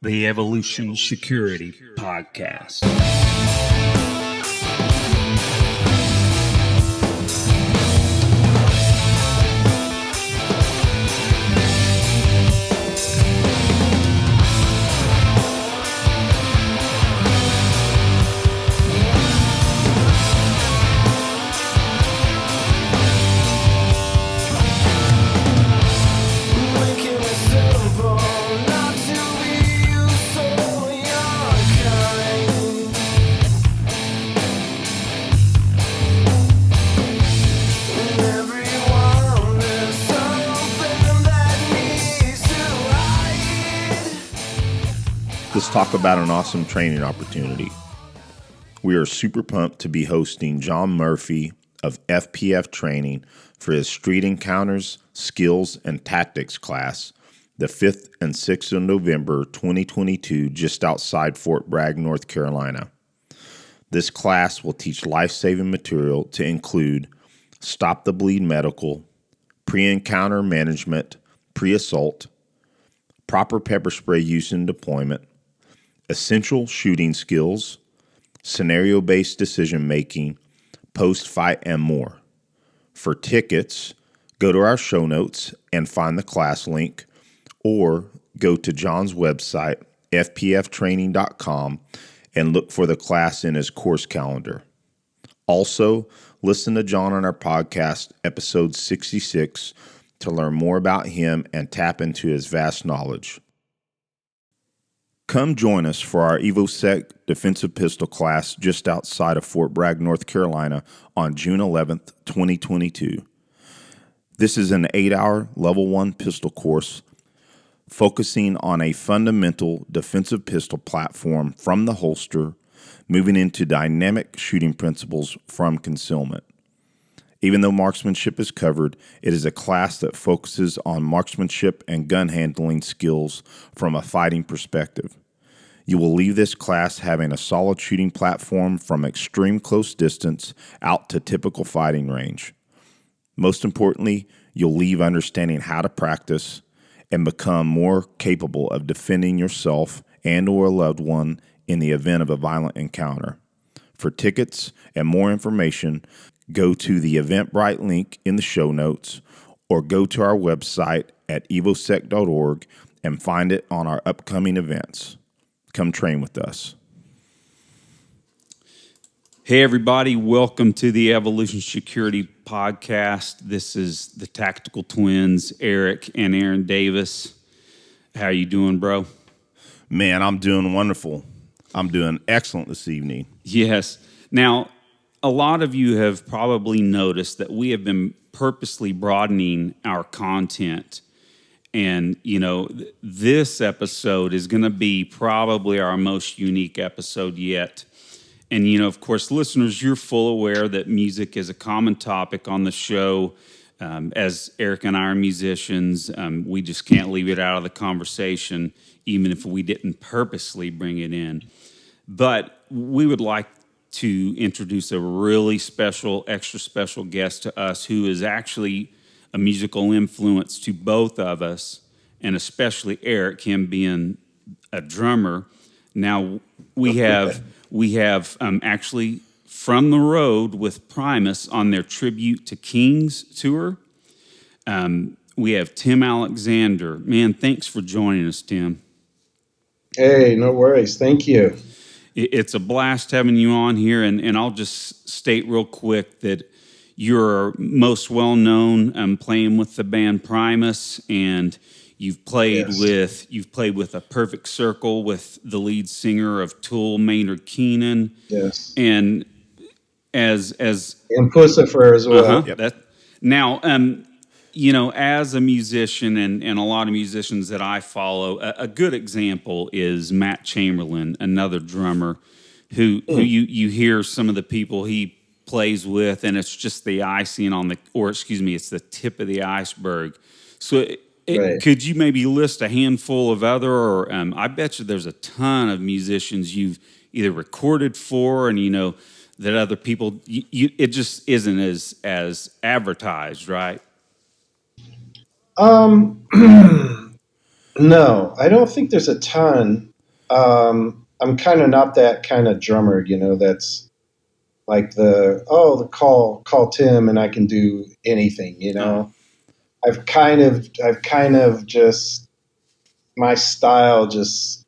The Evolution Security Podcast. Let's talk about an awesome training opportunity. We are super pumped to be hosting John Murphy of FPF Training for his Street Encounters, Skills, and Tactics class, the 5th and 6th of November 2022, just outside Fort Bragg, North Carolina. This class will teach life-saving material to include Stop the Bleed Medical, Pre-Encounter Management, Pre-Assault, Proper Pepper Spray Use and Deployment, Essential Shooting Skills, Scenario-Based Decision-Making, Post-Fight, and more. For tickets, go to our show notes and find the class link, or go to John's website, fpftraining.com, and look for the class in his course calendar. Also, listen to John on our podcast, episode 66, to learn more about him and tap into his vast knowledge. Come join us for our EvoSec defensive pistol class just outside of Fort Bragg, North Carolina on June 11th, 2022. This is an 8-hour level 1 pistol course focusing on a fundamental defensive pistol platform from the holster, moving into dynamic shooting principles from concealment. Even though marksmanship is covered, it is a class that focuses on marksmanship and gun handling skills from a fighting perspective. You will leave this class having a solid shooting platform from extreme close distance out to typical fighting range. Most importantly, you'll leave understanding how to practice and become more capable of defending yourself and or a loved one in the event of a violent encounter. For tickets and more information, go to the Eventbrite link in the show notes or go to our website at evosec.org and find it on our upcoming events. Come train with us. Hey, everybody. Welcome to the Evolution Security Podcast. This is the Tactical Twins, Eric and Aaron Davis. How you doing, bro? Man, I'm doing wonderful. I'm doing excellent this evening. Yes. Now, a lot of you have probably noticed that we have been purposely broadening our content. And, this episode is going to be probably our most unique episode yet. And, of course, listeners, you're full aware that music is a common topic on the show. As Eric and I are musicians, we just can't leave it out of the conversation, even if we didn't purposely bring it in. But we would like to introduce a really special, extra special guest to us who is actually a musical influence to both of us, and especially Eric, him being a drummer. Now, we have actually From the Road with Primus on their Tribute to Kings tour. We have Tim Alexander. Man, thanks for joining us, Tim. Hey, no worries. Thank you. It's a blast having you on here, and I'll just state real quick that you're most well known playing with the band Primus, and you've played with a Perfect Circle with the lead singer of Tool, Maynard Keenan. Yes, and and Pussifer as well. Yep. Now, as a musician and a lot of musicians that I follow, a good example is Matt Chamberlain, another drummer who you hear some of the people he plays with, and it's just the icing on it's the tip of the iceberg. So Right. could you maybe list a handful of other, or I bet you there's a ton of musicians you've either recorded for, and that other people, it just isn't as advertised, right? No, I don't think there's a ton. I'm kind of not that kind of drummer, that's like the call Tim and I can do anything, I've kind of just, my style just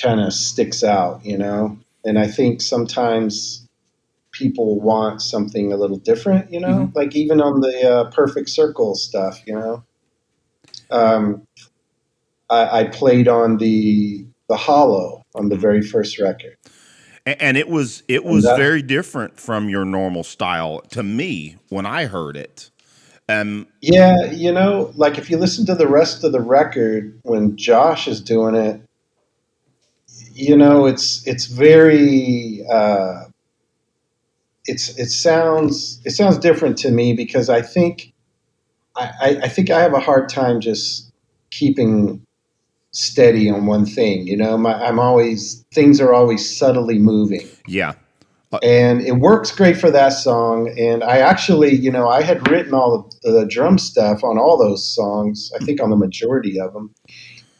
kind of sticks out, and I think sometimes people want something a little different, like even on the perfect circle stuff, um, I played on the hollow on the very first record. And it was And that, very different from your normal style to me when I heard it. yeah, like if you listen to the rest of the record when Josh is doing it, it's very it sounds different to me because I think I have a hard time just keeping steady on one thing. I'm always, things are always subtly moving. Yeah. And it works great for that song. And I actually, I had written all of the drum stuff on all those songs, I think on the majority of them.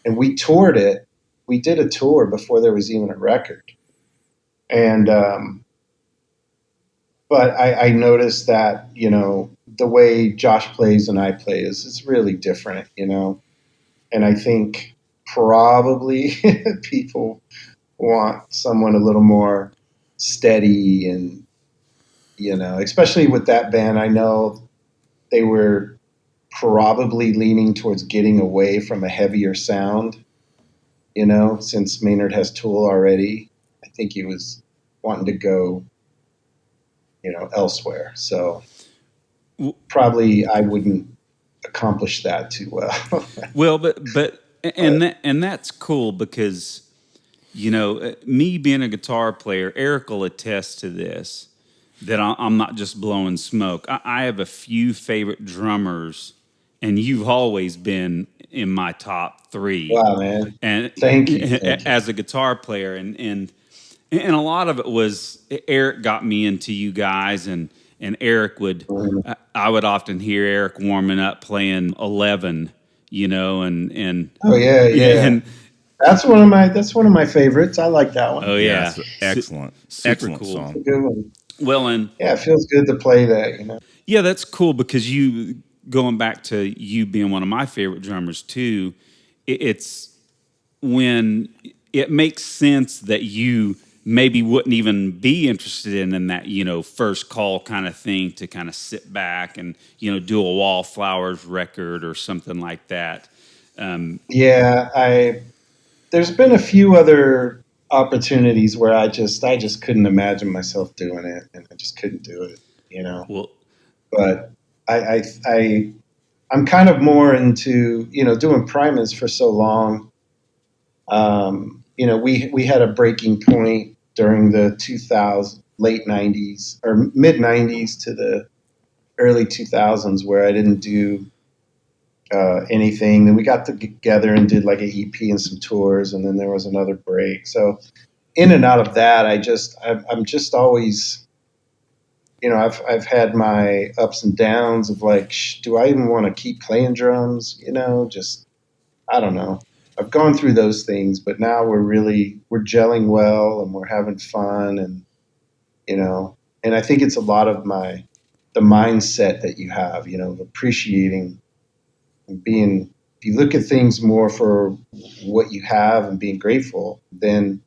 And we toured it. We did a tour before there was even a record. And, but I noticed that, the way Josh plays and I play is really different, And I think probably people want someone a little more steady and, especially with that band, I know they were probably leaning towards getting away from a heavier sound, since Maynard has Tool already. I think he was wanting to go, elsewhere. So probably I wouldn't accomplish that too well. Well, and that's cool because me being a guitar player, Eric will attest to this, that I'm not just blowing smoke. I have a few favorite drummers, and you've always been in my top three. Wow, man! And Thank you. as a guitar player, and a lot of it was Eric got me into you guys, and Eric would, I would often hear Eric warming up playing 11, and Oh yeah. and That's one of my favorites. I like that one. oh yeah, Excellent. Super Excellent cool. song. It's a good one. Well, and Yeah, it feels good to play that. yeah, that's cool because you, going back to you being one of my favorite drummers too, it's when it makes sense that you maybe wouldn't even be interested in that, first call kind of thing, to kind of sit back and, do a Wallflowers record or something like that. Yeah, there's been a few other opportunities where I just couldn't imagine myself doing it, and I just couldn't do it. Well, But I'm kind of more into doing Primus for so long. We had a breaking point during the 2000 late 90s or mid 90s to the early 2000s where I didn't do anything. Then we got together and did like an EP and some tours, and then there was another break. So in and out of that, I'm just always, I've had my ups and downs of like, do I even want to keep playing drums? Just, I don't know. I've gone through those things, but now we're gelling well and we're having fun, and and I think it's a lot of the mindset that you have, of appreciating and being. If you look at things more for what you have and being grateful, then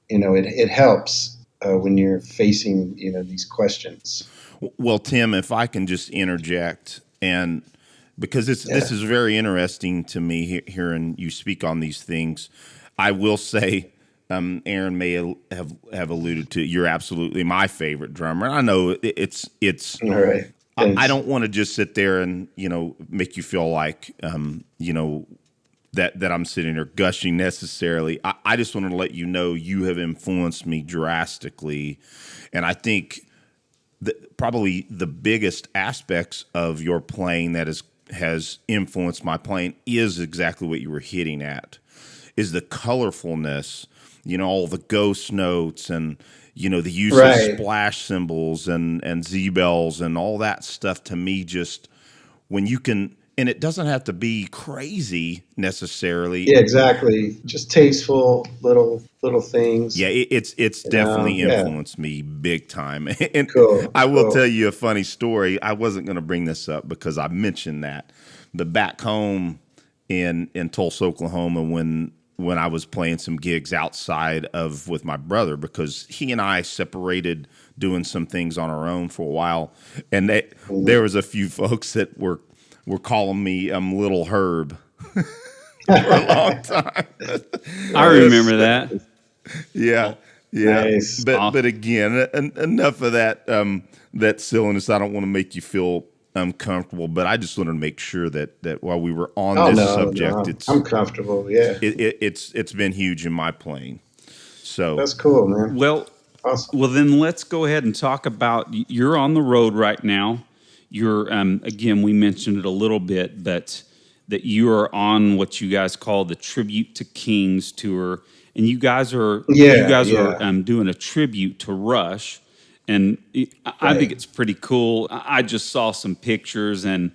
it helps when you're facing these questions. Well, Tim, if I can just interject, and because this is very interesting to me hearing you speak on these things, I will say, Aaron may have alluded to, you're absolutely my favorite drummer. I know it's All right. I don't want to just sit there and make you feel like that I'm sitting there gushing necessarily. I just want to let you know you have influenced me drastically, and I think probably the biggest aspects of your playing that has influenced my playing is exactly what you were hitting at, is the colorfulness, all the ghost notes and the use of splash cymbals and Z bells and all that stuff. To me, just when you can and it doesn't have to be crazy necessarily. Yeah, exactly. Just tasteful little things. Yeah, it's definitely Yeah. influenced me big time. And Cool. I will Cool. tell you a funny story. I wasn't going to bring this up because I mentioned that, but back home in Tulsa, Oklahoma, when I was playing some gigs outside of with my brother, because he and I separated doing some things on our own for a while, and there was a few folks that were calling me Little Herb for a long time. I remember that. Yeah, yeah. Nice. But again, enough of that that silliness. I don't want to make you feel uncomfortable, but I just wanted to make sure that while we were on Oh this no, subject, no. I'm comfortable. Yeah. it's been huge in my playing. So That's cool, man. Well, Awesome. well, then let's go ahead and talk about. You're on the road right now. You're again, we mentioned it a little bit, but that you are on what you guys call the Tribute to Kings tour, and you guys are Yeah, yeah. doing a tribute to Rush, and I think Right. it's pretty cool. I just saw some pictures, and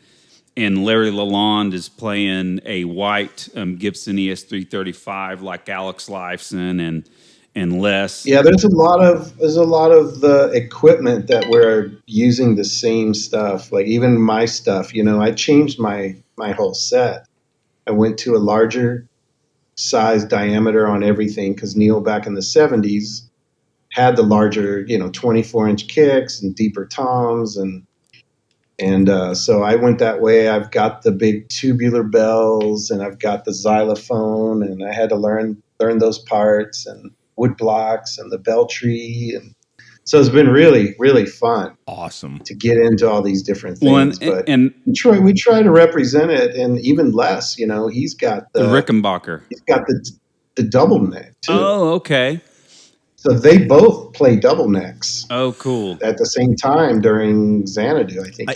Larry Lalonde is playing a white Gibson ES335 like Alex Lifeson and Les. Yeah, there's a lot of the equipment that we're using the same stuff. Like even my stuff, I changed my whole set. I went to a larger size diameter on everything because Neil back in the 70s had the larger, 24-inch kicks and deeper toms and so I went that way. I've got the big tubular bells and I've got the xylophone and I had to learn those parts and wood blocks and the bell tree and so it's been really really fun awesome. to get into all these different Well, things. But and we try to represent it, and even less. He's got the Rickenbacker. the double neck too. Oh, okay. So they both play double necks Oh, cool. at the same time during Xanadu, I think.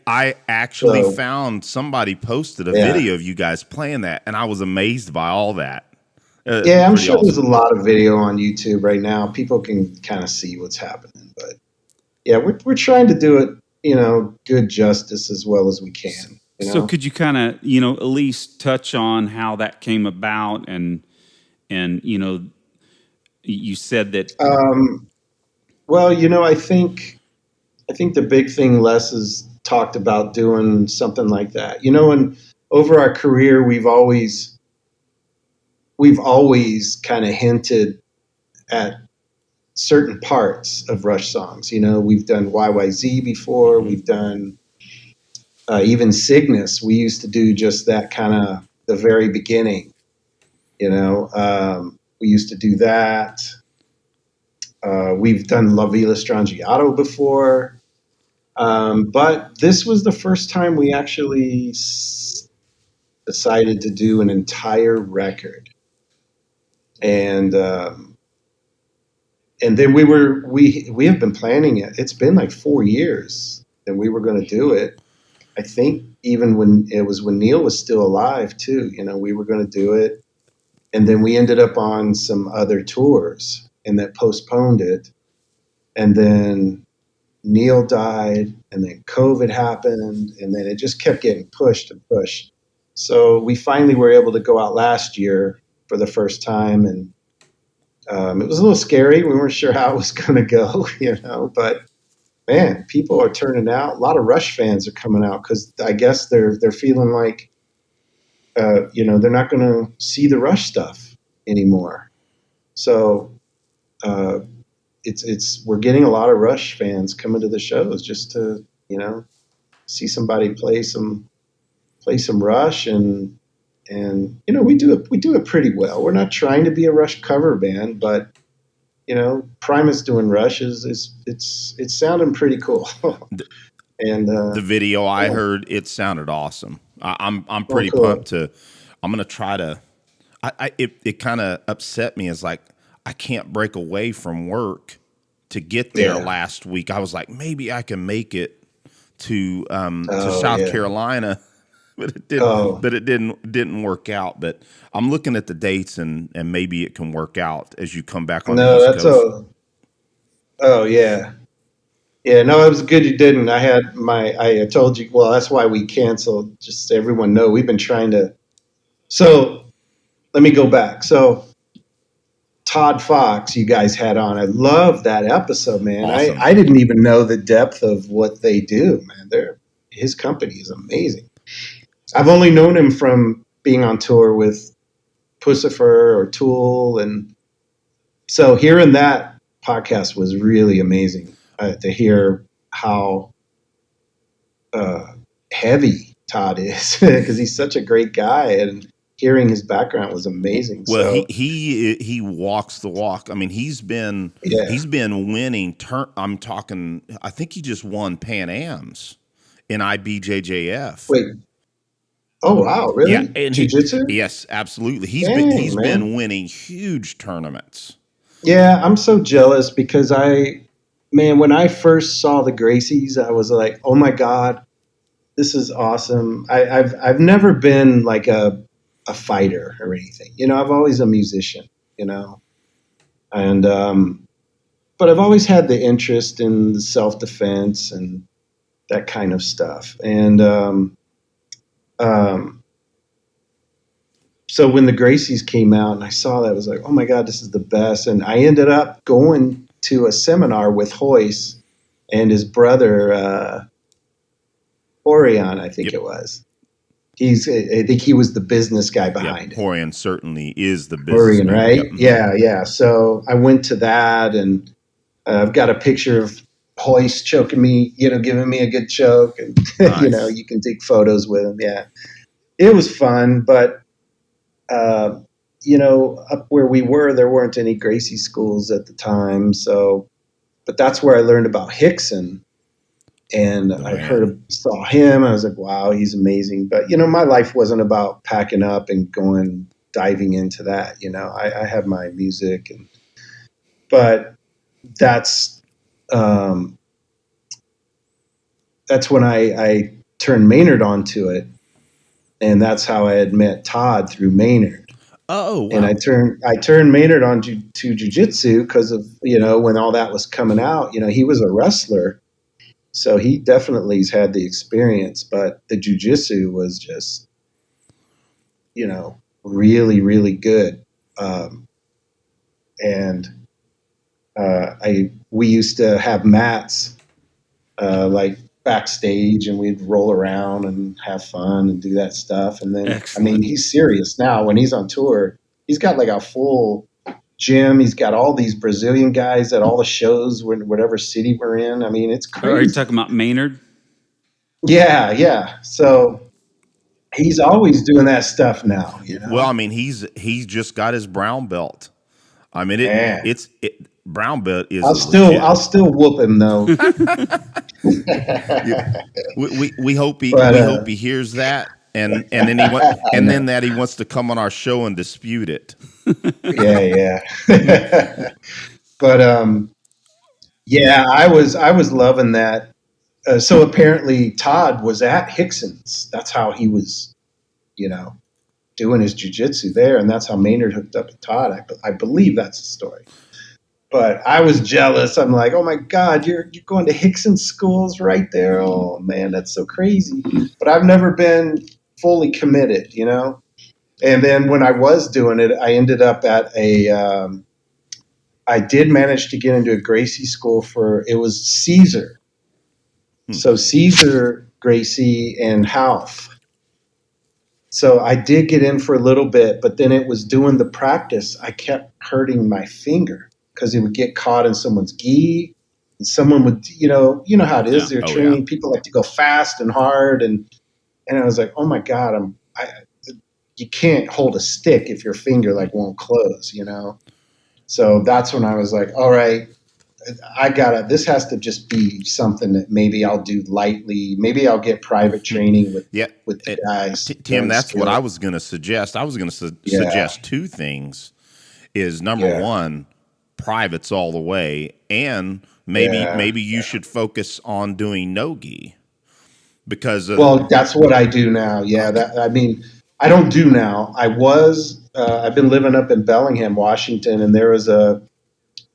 I actually So- found somebody posted a Yeah. video of you guys playing that, and I was amazed by all that. Yeah, I'm Pretty sure there's awesome. a lot of video on YouTube right now. People can kind of see what's happening, but yeah, we're trying to do it, good justice as well as we can. So could you kind of, at least touch on how that came about and you said that Well, I think the big thing Les has talked about doing something like that. And over our career, we've always kind of hinted at certain parts of Rush songs. We've done YYZ before. We've done even Cygnus. We used to do just that kind of the very beginning. We used to do that. We've done La Villa Strangiato before. But this was the first time we actually decided to do an entire record. And then we have been planning it. It's been like 4 years that we were going to do it. I think even when Neil was still alive too, we were going to do it. And then we ended up on some other tours and that postponed it. And then Neil died and then COVID happened and then it just kept getting pushed and pushed. So we finally were able to go out last year for the first time, and it was a little scary. We weren't sure how it was going to go, but man, people are turning out. A lot of Rush fans are coming out because I guess they're feeling like, they're not going to see the Rush stuff anymore. So we're getting a lot of Rush fans coming to the shows just to see somebody play some Rush and we do it pretty well. We're not trying to be a Rush cover band, but Primus doing Rush it's sounding pretty cool. And The video I heard, it sounded awesome. I'm pretty cool. pumped to. I'm gonna try to. It kind of upset me as like I can't break away from work to get there Yeah. last week. I was like maybe I can make it to South Carolina, but it didn't. Oh. But it didn't work out. But I'm looking at the dates and maybe it can work out as you come back on the No, East that's Coast. oh yeah. Yeah, no, it was good you didn't. I told you, well, that's why we canceled. Just so everyone know, we've been trying to. So let me go back. So Todd Fox, you guys had on. I love that episode, man. Awesome. I didn't even know the depth of what they do, man. His company is amazing. I've only known him from being on tour with Pussifer or Tool, and so hearing that podcast was really amazing to hear how heavy Todd is because he's such a great guy, and hearing his background was amazing. Well, So he walks the walk. I mean, he's been yeah, winning. I'm talking. I think he just won Pan Am's in IBJJF. wait. Oh wow, Yeah, really? and Jiu-jitsu? yes, absolutely. Dang, He's man. been winning huge tournaments. Yeah, I'm so jealous because man, when I first saw the Gracies, I was like, oh my God, this is awesome. I've never been like a fighter or anything. I've always a musician, and but I've always had the interest in the self-defense and that kind of stuff. And um, so when the Gracies came out and I saw that, I was like, oh my God, this is the best. And I ended up going to a seminar with Hoyce and his brother, Orion, I think Yep. it was. I think he was the business guy behind it. Horian certainly is the business Orion, man. right? Yep. Yeah, yeah. So I went to that, and I've got a picture of Hoyce choking me, giving me a good choke, and Nice. you can take photos with him. Yeah, it was fun, but uh, up where we were, there weren't any Gracie schools at the time. So, but that's where I learned about Hickson, and Oh, I man. saw him. I was like, wow, he's amazing. But my life wasn't about packing up and going diving into that. I have my music, but that's um, that's when I turned Maynard onto it, and that's how I had met Todd through Maynard. Oh, wow. And I turned Maynard on to jujitsu because of when all that was coming out. He was a wrestler, so he definitely's had the experience. But the jujitsu was just really really good. And we used to have mats like backstage, and we'd roll around and have fun and do that stuff. And then, I mean, Excellent. he's serious now. When he's on tour, he's got like a full gym. He's got all these Brazilian guys at all the shows, whatever city we're in. I mean, it's Are you crazy. talking about Maynard? Yeah, yeah. So he's always doing that stuff now. Well, I mean, he's just got his brown belt. I mean, Man, brown belt is I'll a legit. still whoop him though. We hope But he hears that, and then that he wants to come on our show and dispute it. yeah, yeah. But yeah, I was loving that. So apparently Todd was at Hickson's. That's how he was, doing his jujitsu there, and that's how Maynard hooked up with Todd. I believe that's the story. But I was jealous. I'm like, oh my God, you're going to Hickson's schools right there. Oh man, that's so crazy. But I've never been fully committed, And then when I was doing it, I ended up at I did manage to get into a Gracie school it was Caesar. So Caesar, Gracie, and Half. So I did get in for a little bit, but then it was doing the practice. I kept hurting my finger because it would get caught in someone's gi. And someone would, you know how it is. Yeah. They're Oh, yeah. training. People like to go fast and hard, and I was like, oh my God, you can't hold a stick if your finger like won't close, So that's when I was like, all right, this has to just be something that maybe I'll do lightly. Maybe I'll get private training with Yeah. the guys. Tim, that's what I Schilt. was going to suggest. I was going to Yeah, suggest two things. Is number yeah, one, privates all the way, and yeah. maybe you should focus on doing no-gi because Well, that's what I do now. Yeah, I mean, I don't do now. I've been living up in Bellingham, Washington, and there was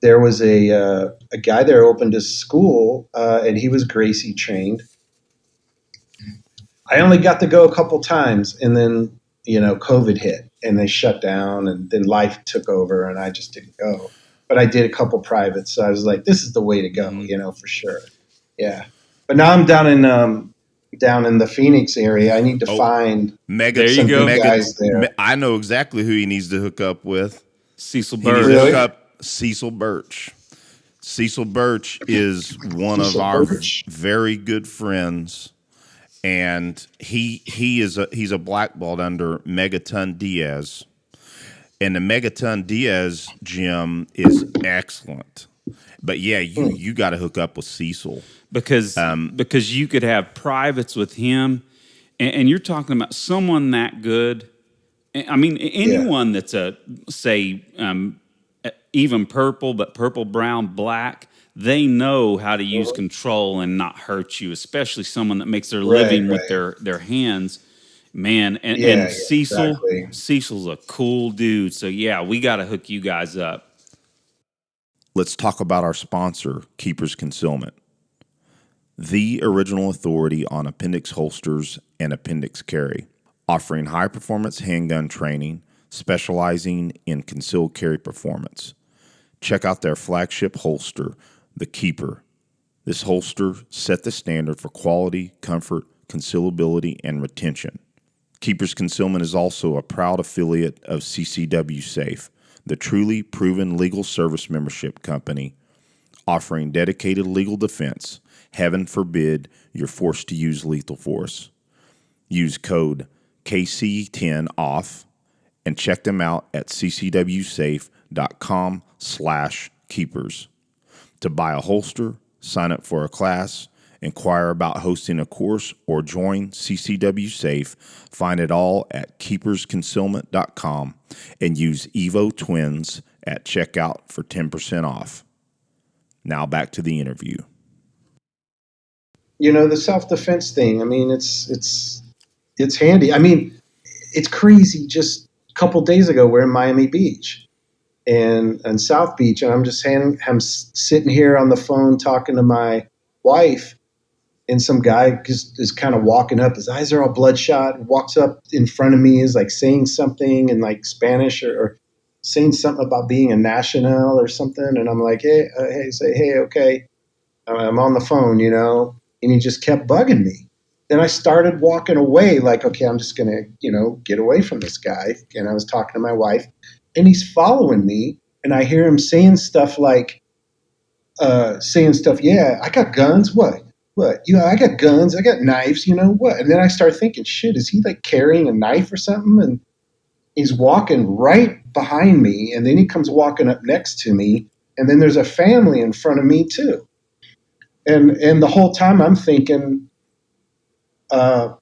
there was a guy there opened a school, and he was Gracie trained. I only got to go a couple times, and then COVID hit, and they shut down, and then life took over, and I just didn't go. But I did a couple privates, so I was like, "This is the way to go," for sure. Yeah, but now I'm down in the Phoenix area. I need to find some good guys there. I know exactly who he needs to hook up with. Cecil He needs Birch. to Really? hook up Cecil Birch. Cecil Birch is one of our very good friends, and he's a black belt under Megaton Diaz, and the Megaton Diaz gym is excellent. But yeah, you got to hook up with Cecil because you could have privates with him, and you're talking about someone that good. I mean, anyone that's even purple, but purple, brown, black, they know how to use control and not hurt you, especially someone that makes their living with their hands. Man, and Cecil's a cool dude. So yeah, we got to hook you guys up. Let's talk about our sponsor, Keeper's Concealment, the original authority on Appendix holsters and Appendix carry, offering high-performance handgun training, specializing in concealed carry performance. Check out their flagship holster, the Keeper. This holster set the standard for quality, comfort, concealability, and retention. Keeper's Concealment is also a proud affiliate of CCWsafe, the truly proven legal service membership company offering dedicated legal defense. Heaven forbid you're forced to use lethal force. Use code KC10OFF and check them out at ccwsafe.com/keepers. To buy a holster, sign up for a class, inquire about hosting a course, or join CCWsafe, find it all at keepersconcealment.com and use Evo Twins at checkout for 10% off. Now back to the interview. The self-defense thing, I mean, it's handy. I mean, it's crazy. Just a couple days ago, we're in Miami Beach and South Beach, and I'm sitting here on the phone talking to my wife, and some guy is kind of walking up. His eyes are all bloodshot. Walks up in front of me, is like saying something in like Spanish or saying something about being a national or something. And I'm like, hey, okay. I'm on the phone, and he just kept bugging me. Then I started walking away like, okay, I'm just going to, get away from this guy. And I was talking to my wife, and he's following me, and I hear him saying stuff like, yeah, I got guns, what? I got guns, I got knives, what? And then I start thinking, shit, is he like carrying a knife or something? And he's walking right behind me, and then he comes walking up next to me, and then there's a family in front of me too. And the whole time I'm thinking, what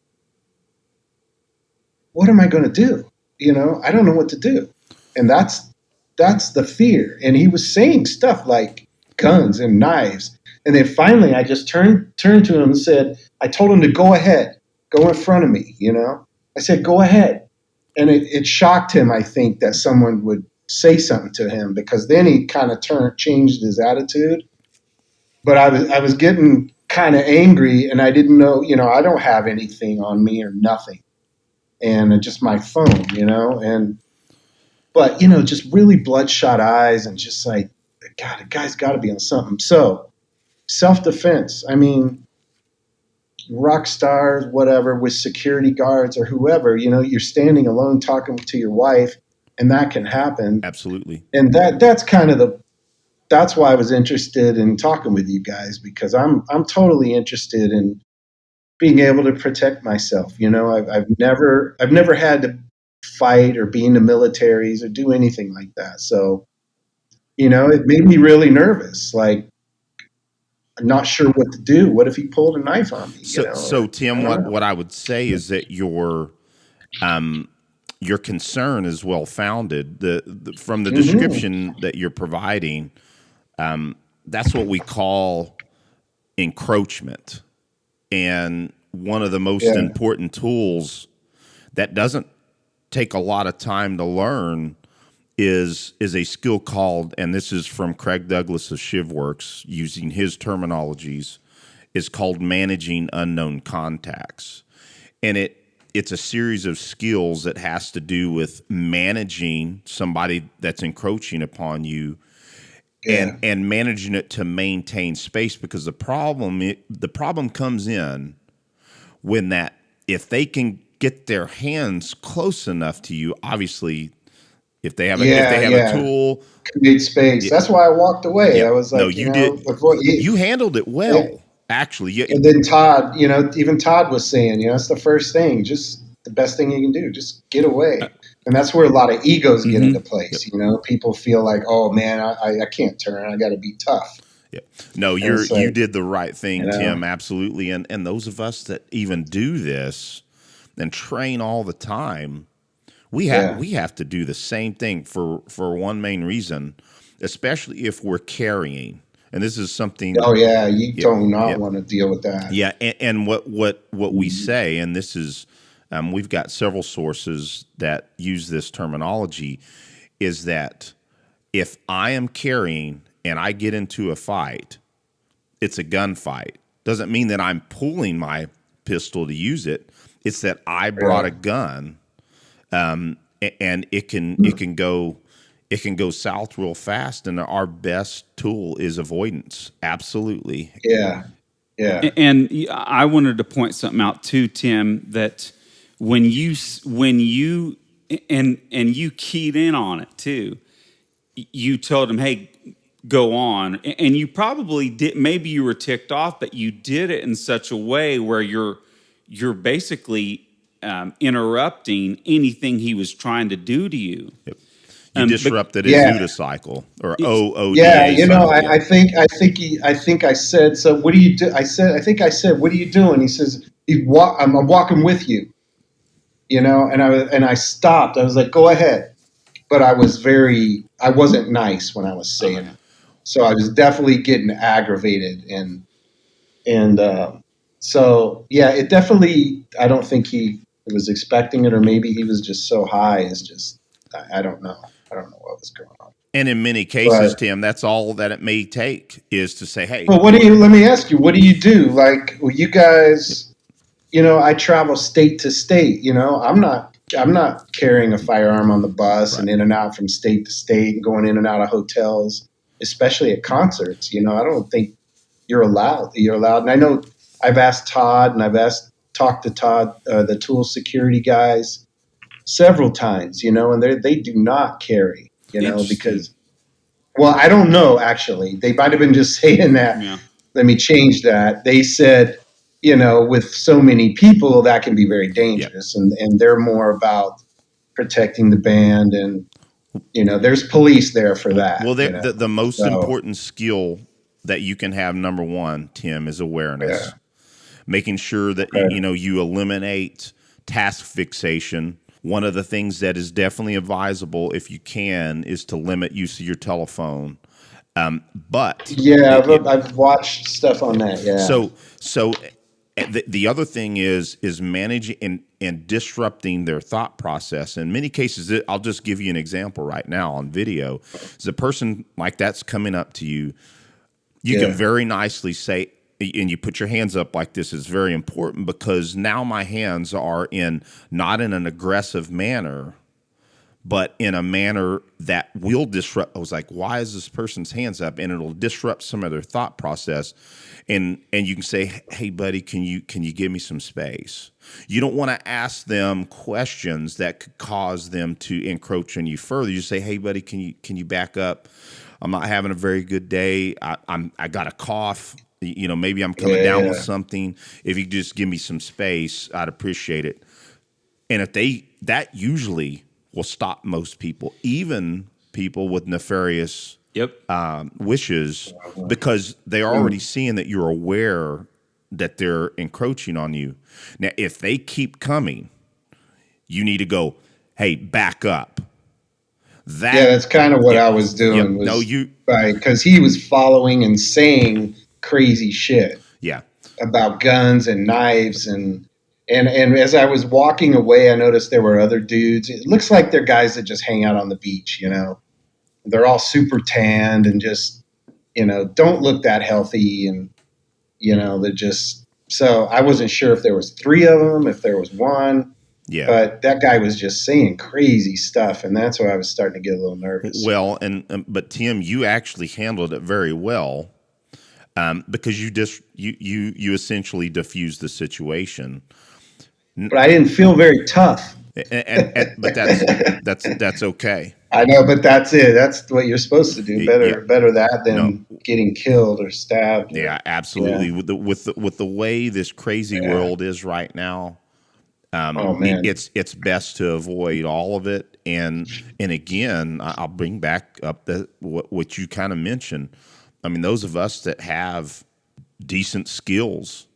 am I going to do? I don't know what to do. And that's the fear. And he was saying stuff like guns and knives. And then finally I just turned to him and said, I told him to go ahead, go in front of me, I said, go ahead. And it shocked him, I think, that someone would say something to him, because then he kind of changed his attitude. But I was getting kind of angry, and I didn't know, I don't have anything on me or nothing. And just my phone, but just really bloodshot eyes, and just like, God, the guy's got to be on something. So self-defense, I mean, rock stars, whatever, with security guards or whoever, you're standing alone talking to your wife, and that can happen. Absolutely. And that's why I was interested in talking with you guys, because I'm totally interested in being able to protect myself. I've never had to fight or be in the militaries or do anything like that. So, it made me really nervous. Like, I'm not sure what to do. What if he pulled a knife on me? So Tim, what I would say is that your concern is well founded. From the description that you're providing, that's what we call encroachment. And one of the most important tools that doesn't take a lot of time to learn is a skill called, and this is from Craig Douglas of ShivWorks, using his terminologies, is called managing unknown contacts. And it's a series of skills that has to do with managing somebody that's encroaching upon you, and managing it to maintain space, because the problem comes in when that if they can get their hands close enough to you, obviously if they have a tool, create space. That's why I walked away. Yeah. I was like, No, you did. You handled it well, actually. And then Todd, even Todd was saying, that's the first thing, just the best thing you can do, just get away. And that's where a lot of egos get into place. People feel like, oh man, I can't turn. I got to be tough. Yeah. No, you did the right thing, Tim. Absolutely. And those of us that even do this and train all the time, we have to do the same thing for one main reason, especially if we're carrying. And this is something. Oh yeah, you don't want to deal with that. Yeah, and what we say, and this is, we've got several sources that use this terminology, is that if I am carrying and I get into a fight, it's a gunfight. Doesn't mean that I'm pulling my pistol to use it. It's that I brought a gun, and it can go south real fast. And our best tool is avoidance. Absolutely. Yeah. Yeah. And I wanted to point something out too, Tim, that when you and you keyed in on it too, you told him, hey, go on. And you probably did, maybe you were ticked off, but you did it in such a way where you're basically interrupting anything he was trying to do to you. Yep. You disrupted his UDA cycle or OODA. Yeah, cycle. I think I said, so what do you do? I think I said, what are you doing? He says, I'm walking with you, and I stopped. I was like, go ahead. But I wasn't nice when I was saying it. So I was definitely getting aggravated. And so, yeah, it definitely, I don't think he was expecting it, or maybe he was just so high. It's just, I don't know. I don't know what was going on. And in many cases, Tim, that's all that it may take is to say, hey. Well, let me ask you, what do you do? Like, you guys, I travel state to state, I'm not carrying a firearm on the bus and in and out from state to state and going in and out of hotels, especially at concerts. I don't think you're allowed. And I know I've asked Todd and talked to Todd, the tool security guys, several times, and they do not carry, because, well, I don't know, actually. They might have been just saying that. Yeah. Let me change that. They said, with so many people, that can be very dangerous. Yep. And they're more about protecting the band. And, there's police there for that. Well, the most important skill that you can have, number one, Tim, is awareness. Yeah. Making sure that, you eliminate task fixation. One of the things that is definitely advisable, if you can, is to limit use of your telephone. But I've watched stuff on that. Yeah. So the other thing is managing and disrupting their thought process. In many cases, I'll just give you an example right now on video. Is a person like that's coming up to you, you can very nicely say, and you put your hands up like this is very important, because now my hands are not in an aggressive manner, but in a manner that will disrupt. I was like, why is this person's hands up? And it'll disrupt some of their thought process. And you can say, hey, buddy, can you give me some space? You don't want to ask them questions that could cause them to encroach on you further. You say, hey, buddy, can you back up? I'm not having a very good day. I got a cough. Maybe I'm coming down with something. If you just give me some space, I'd appreciate it. And that usually will stop most people, even people with nefarious wishes, because they're already seeing that you're aware that they're encroaching on you. Now, if they keep coming, you need to go, hey, back up. That's kind of what I was doing. Because he was following and saying crazy shit. Yeah. About guns and knives and And as I was walking away, I noticed there were other dudes. It looks like they're guys that just hang out on the beach, you know. They're all super tanned and just, you know, don't look that healthy. And, you know, they're just, so I wasn't sure if there was three of them, if there was one. Yeah. But that guy was just saying crazy stuff. And that's where I was starting to get a little nervous. Well, but Tim, you actually handled it very well. Because you essentially diffused the situation. But I didn't feel very tough. But that's okay. I know, but that's it. That's what you're supposed to do. Better that than getting killed or stabbed. Yeah, absolutely. Yeah. With the way this crazy world is right now, it's best to avoid all of it. And again, I'll bring back up what you kind of mentioned. I mean, those of us that have decent skills,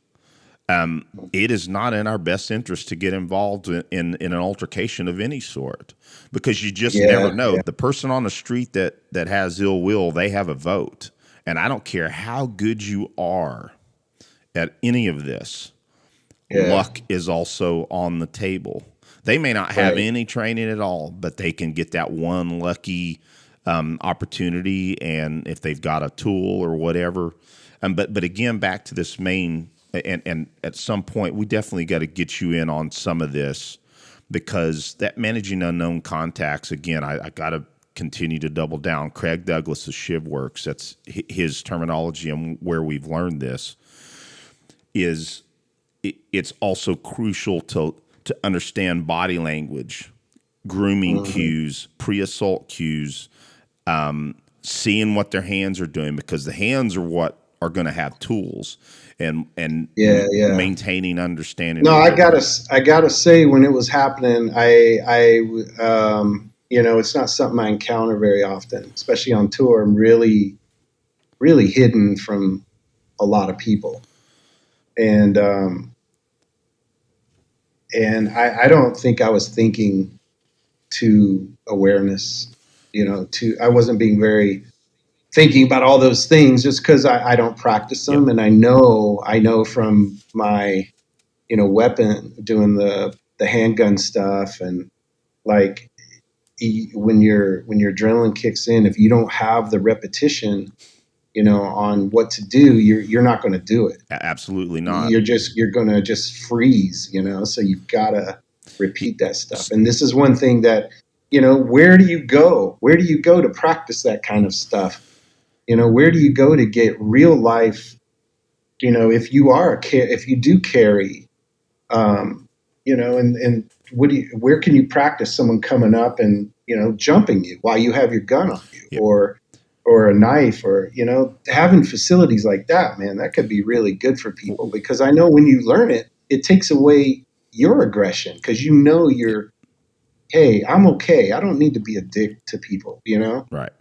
it is not in our best interest to get involved in an altercation of any sort, because you just never know. The person on the street that has ill will, they have a vote. And I don't care how good you are at any of this, luck is also on the table. They may not have any training at all, but they can get that one lucky opportunity, and if they've got a tool or whatever. But again, back to this main, and at some point, we definitely got to get you in on some of this, because that managing unknown contacts, again, I got to continue to double down. Craig Douglas's ShivWorks, that's his terminology, and where we've learned this is it's also crucial to understand body language, grooming cues, pre-assault cues, seeing what their hands are doing, because the hands are what are going to have tools, and maintaining understanding. No, I gotta say, when it was happening, I you know, it's not something I encounter very often, especially on tour. I'm really, really hidden from a lot of people, and I don't think I was thinking to awareness. You know, I wasn't being very thinking about all those things, just because I don't practice them. And I know from my, you know, weapon, doing the handgun stuff, and like when your adrenaline kicks in, if you don't have the repetition, you know, on what to do, you're not going to do it. Absolutely not. You're going to just freeze, you know, so you've got to repeat that stuff. And this is one thing that, you know, where do you go? Where do you go to practice that kind of stuff? You know, where do you go to get real life? You know, if you do carry, you know, and where can you practice someone coming up and, you know, jumping you while you have your gun on you, or a knife, or, you know, having facilities like that, man, that could be really good for people, because I know when you learn it, it takes away your aggression, because you know hey, I'm okay. I don't need to be a dick to people, you know? Right.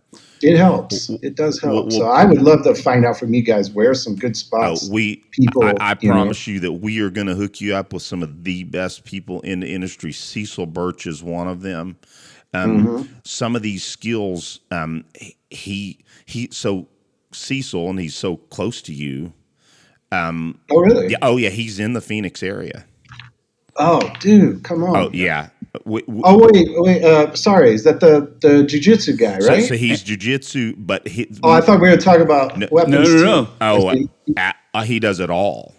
It helps. It does help. So I would love to find out from you guys where some good spots. I promise you that we are going to hook you up with some of the best people in the industry. Cecil Birch is one of them. Some of these skills, so Cecil, and he's so close to you. Oh, really? Yeah. Oh, yeah. He's in the Phoenix area. Oh, dude, come on. Oh, yeah. Wait. Sorry, is that the jiu-jitsu guy, right? So he's jiu-jitsu, but I thought we were talking about weapons. No. Oh, he does it all.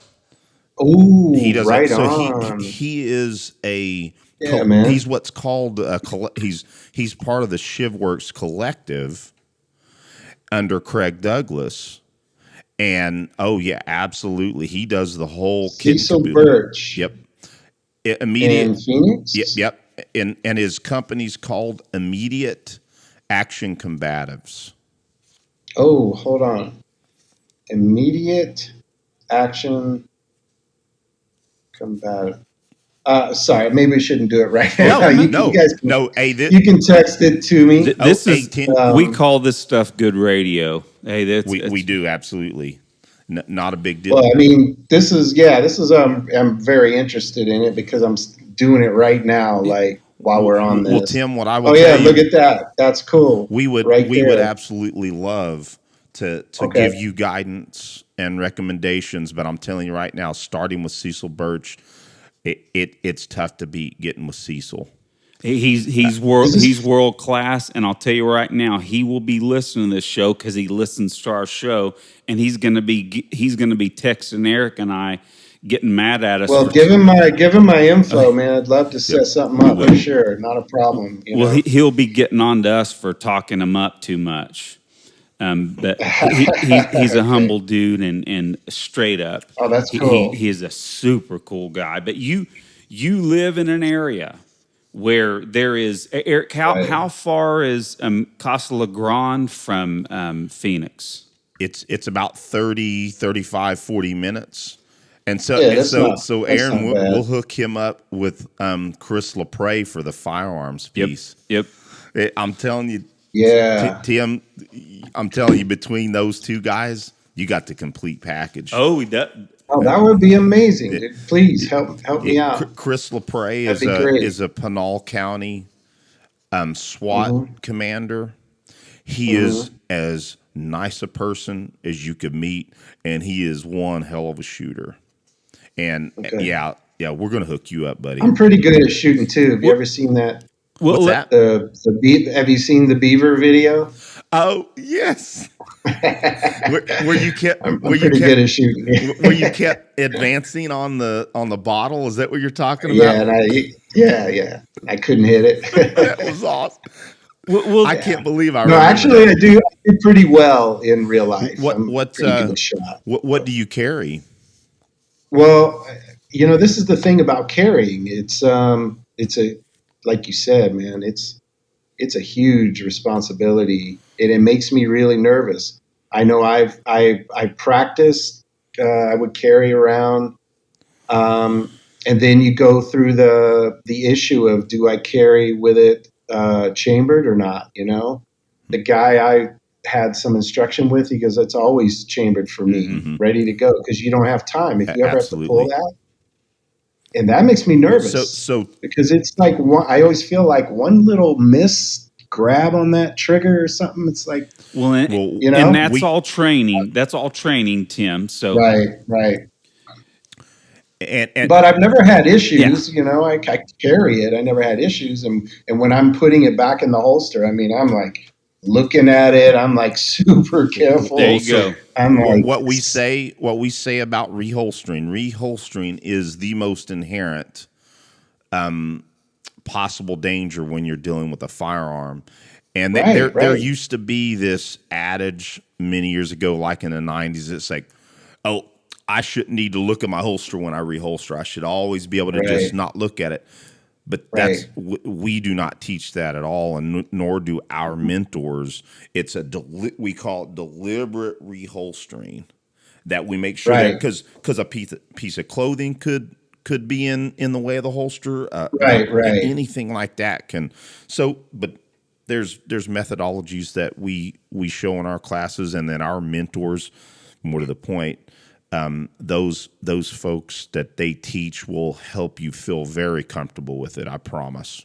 Oh, he does right it. So on. he is man. He's what's called he's part of the ShivWorks collective under Craig Douglas. And absolutely, he does the whole Cecil Birch. Yep. Immediate. In Phoenix. Yep. And his company's called Immediate Action Combatives. Oh, hold on. Immediate Action Combative. Sorry, maybe we shouldn't do it right now. You guys can text it to me. We call this stuff good radio. Hey, we do, absolutely. Not a big deal. Well, I mean, this is I'm very interested in it, because I'm doing it right now, like while we're on this. Well, Tim, what I would look at that. That's cool. We would absolutely love to give you guidance and recommendations, but I'm telling you right now, starting with Cecil Birch, it's tough to beat getting with Cecil. He's world class, and I'll tell you right now, he will be listening to this show because he listens to our show, and he's gonna be texting Eric and I, getting mad at us. Well, give him my info, man. I'd love to set something up for sure. Not a problem. He'll be getting on to us for talking him up too much. But he's a humble dude and straight up. Oh, that's cool. He is a super cool guy. But you live in an area where there is, Eric, how far is Casa La Grande from Phoenix? It's about 30, 35, 40 minutes. And so Aaron, we'll hook him up with Chris LaPrey for the firearms piece. Yep. I'm telling you, Tim, I'm telling you, between those two guys, you got the complete package. That would be amazing. Dude. Please help me out. Chris LaPrey is a Pinal County SWAT commander. He is as nice a person as you could meet, and he is one hell of a shooter. And yeah, we're gonna hook you up, buddy. I'm pretty good at shooting too. Have you ever seen that? What's that? Have you seen the beaver video? Oh yes. where you kept I'm pretty good at shooting. Where you kept advancing on the bottle? Is that what you're talking about? Yeah. I couldn't hit it. That was awesome. I can't believe I. No, actually, I do pretty well in real life. What do you carry? Well, this is the thing about carrying. It's like you said, man. It's a huge responsibility, and it makes me really nervous. I know I practiced. I would carry around, and then you go through the issue of, do I carry with it chambered or not? The guy I had some instruction with, he goes, "It's always chambered for me, ready to go, because you don't have time if you ever have to pull that." And that makes me nervous. So because it's like I always feel like one little miss grab on that trigger or something. It's like, and that's all training. That's all training, Tim. So right. And but I've never had issues. I carry it. I never had issues. And when I'm putting it back in the holster, I'm like looking at it. I'm like super careful. There you go. I'm like, what we say about reholstering. Reholstering is the most inherent possible danger when you're dealing with a firearm. And there used to be this adage many years ago, like in the 90s. It's like, oh, I shouldn't need to look at my holster when I reholster. I should always be able to just not look at it. But we do not teach that at all, and nor do our mentors. It's we call it deliberate reholstering, that we make sure that because a piece of clothing could be in the way of the holster, anything like that can. So, but there's methodologies that we show in our classes, and then our mentors, more to the point. Those folks that they teach will help you feel very comfortable with it. I promise.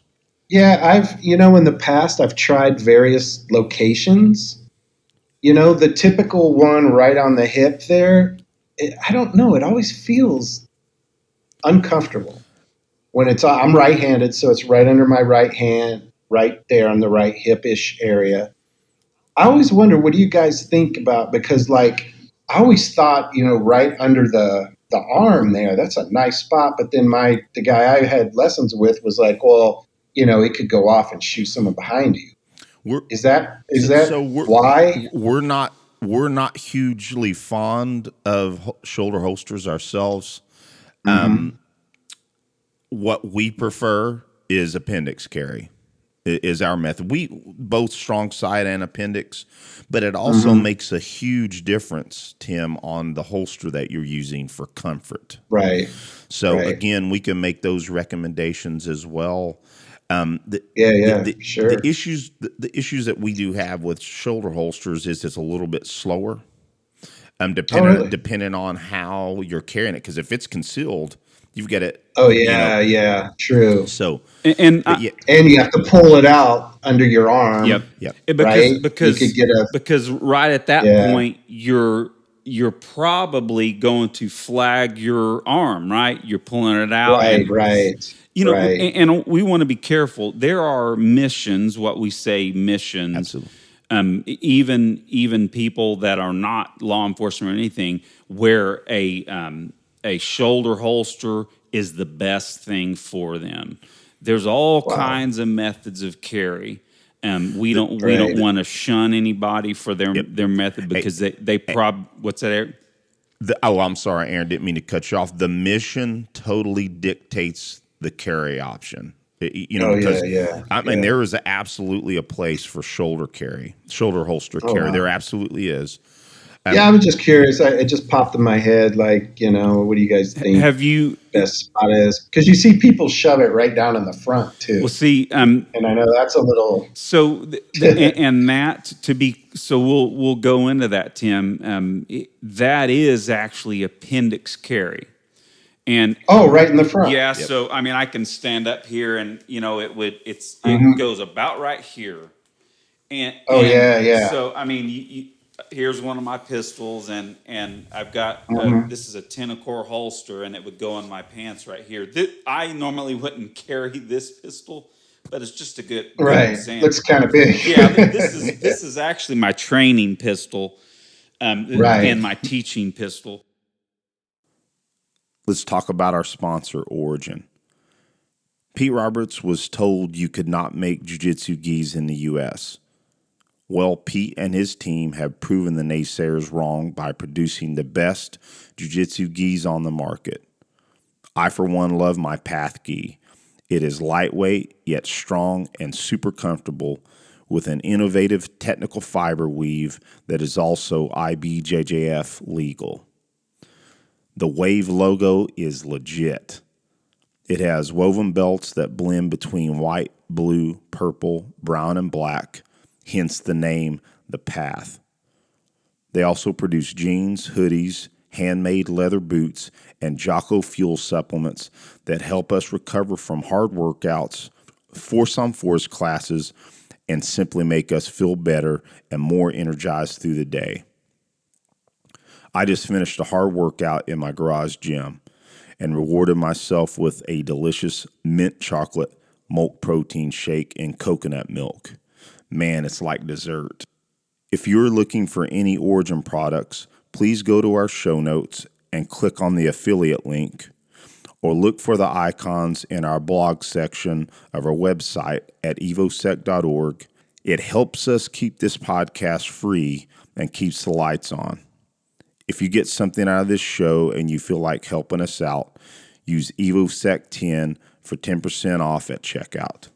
Yeah, I've in the past I've tried various locations. The typical one right on the hip there. I don't know. It always feels uncomfortable when I'm right-handed, so it's right under my right hand, right there on the right hip-ish area. I always wonder, what do you guys think about? Because I always thought, right under the arm there, that's a nice spot. But then the guy I had lessons with was like, well, it could go off and shoot someone behind you. Is that why? We're not hugely fond of shoulder holsters ourselves. What we prefer is appendix carry. Is our method. We both strong side and appendix, but it also makes a huge difference, Tim, on the holster that you're using for comfort. Right. So again, we can make those recommendations as well. Sure. The issues that we do have with shoulder holsters is it's a little bit slower, depending on how you're carrying it. Because if it's concealed, you've got it. Oh yeah, true. So and you have to pull it out under your arm. Yep. Because right at that point you're you're probably going to flag your arm, right? You're pulling it out. Right. And we want to be careful. There are missions, what we say missions. Absolutely. Even people that are not law enforcement or anything, where a shoulder holster is the best thing for them. There's all kinds of methods of carry. We don't want to shun anybody for their method, because what's that, Eric? I'm sorry, Aaron, didn't mean to cut you off. The mission totally dictates the carry option. Because I mean, there is absolutely a place for shoulder holster carry. Wow. There absolutely is. I was just curious. It just popped in my head. Like, what do you guys think? Have you best spot is? Because you see people shove it right down in the front too. Well, see, and I know that's a little. So and that to be so we'll go into that, Tim. That is actually appendix carry. And right in the front. Yeah. Yep. So I mean, I can stand up here, and it goes about right here. And So I mean, here's one of my pistols, and I've got this is a 10-core holster, and it would go in my pants right here. I normally wouldn't carry this pistol, but it's just a good example. Looks kind of big. This is actually my training pistol, and my teaching pistol. Let's talk about our sponsor, Origin. Pete Roberts was told you could not make jiu-jitsu gis in the U.S. Well, Pete and his team have proven the naysayers wrong by producing the best jiu-jitsu gis on the market. I, for one, love my Path gi. It is lightweight, yet strong and super comfortable, with an innovative technical fiber weave that is also IBJJF legal. The Wave logo is legit. It has woven belts that blend between white, blue, purple, brown, and black, hence the name The Path. They also produce jeans, hoodies, handmade leather boots, and Jocko fuel supplements that help us recover from hard workouts, force on force classes, and simply make us feel better and more energized through the day. I just finished a hard workout in my garage gym and rewarded myself with a delicious mint chocolate milk protein shake and coconut milk. Man, it's like dessert. If you're looking for any Origin products, please go to our show notes and click on the affiliate link, or look for the icons in our blog section of our website at evosec.org. It helps us keep this podcast free and keeps the lights on. If you get something out of this show and you feel like helping us out, use EvoSec 10 for 10% off at checkout.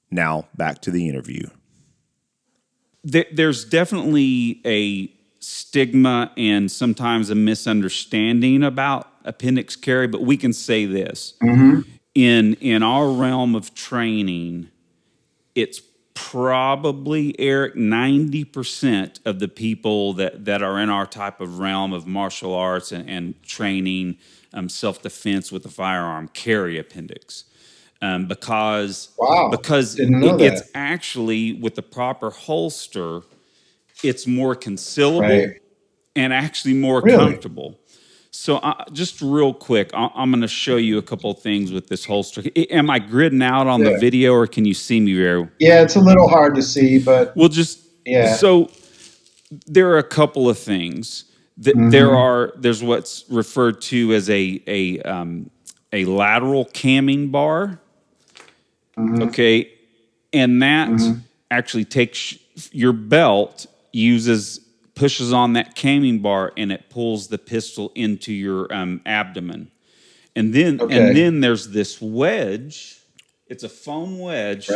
Now, back to the interview. There's definitely a stigma and sometimes a misunderstanding about appendix carry, but we can say this. In our realm of training, it's probably, Eric, 90% of the people that are in our type of realm of martial arts and training, self-defense with a firearm, carry appendix. Because it's actually, with the proper holster, it's more concealable and actually more comfortable. So just real quick, I'm going to show you a couple of things with this holster. Am I gridding out on the video, or can you see me very? Yeah, it's a little hard to see, but we'll just So there are a couple of things. There's what's referred to as a lateral camming bar. Okay, and that actually takes your belt, pushes on that camming bar, and it pulls the pistol into your abdomen. And then there's this wedge. It's a foam wedge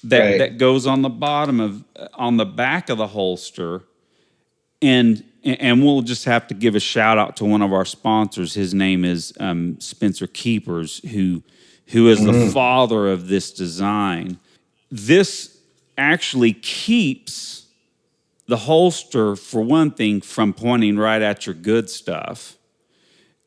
that goes on the bottom on the back of the holster. And we'll just have to give a shout out to one of our sponsors. His name is Spencer Keepers, who is the father of this design. This actually keeps the holster, for one thing, from pointing right at your good stuff.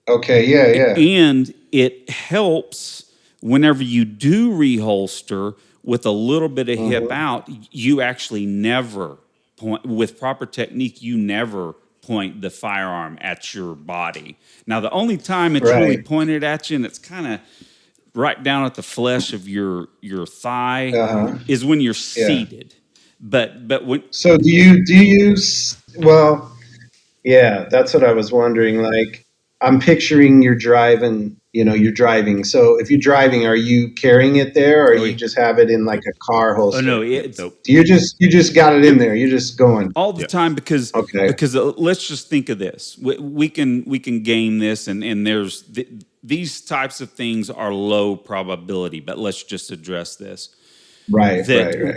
Okay, yeah. And it helps whenever you do reholster with a little bit of hip out, you actually never point with proper technique. You never point the firearm at your body. Now, the only time it's really pointed at you, and it's kind of right down at the flesh of your thigh, is when you're seated. But when so do you well, yeah, that's what I was wondering. Like, I'm picturing you're driving, you're driving. So if you're driving, are you carrying it there, or you just have it in like a car holster? Oh no, it's you just got it in there. You're just going all the time because let's just think of this. We can game this, and there's these types of things are low probability, but let's just address this. Right.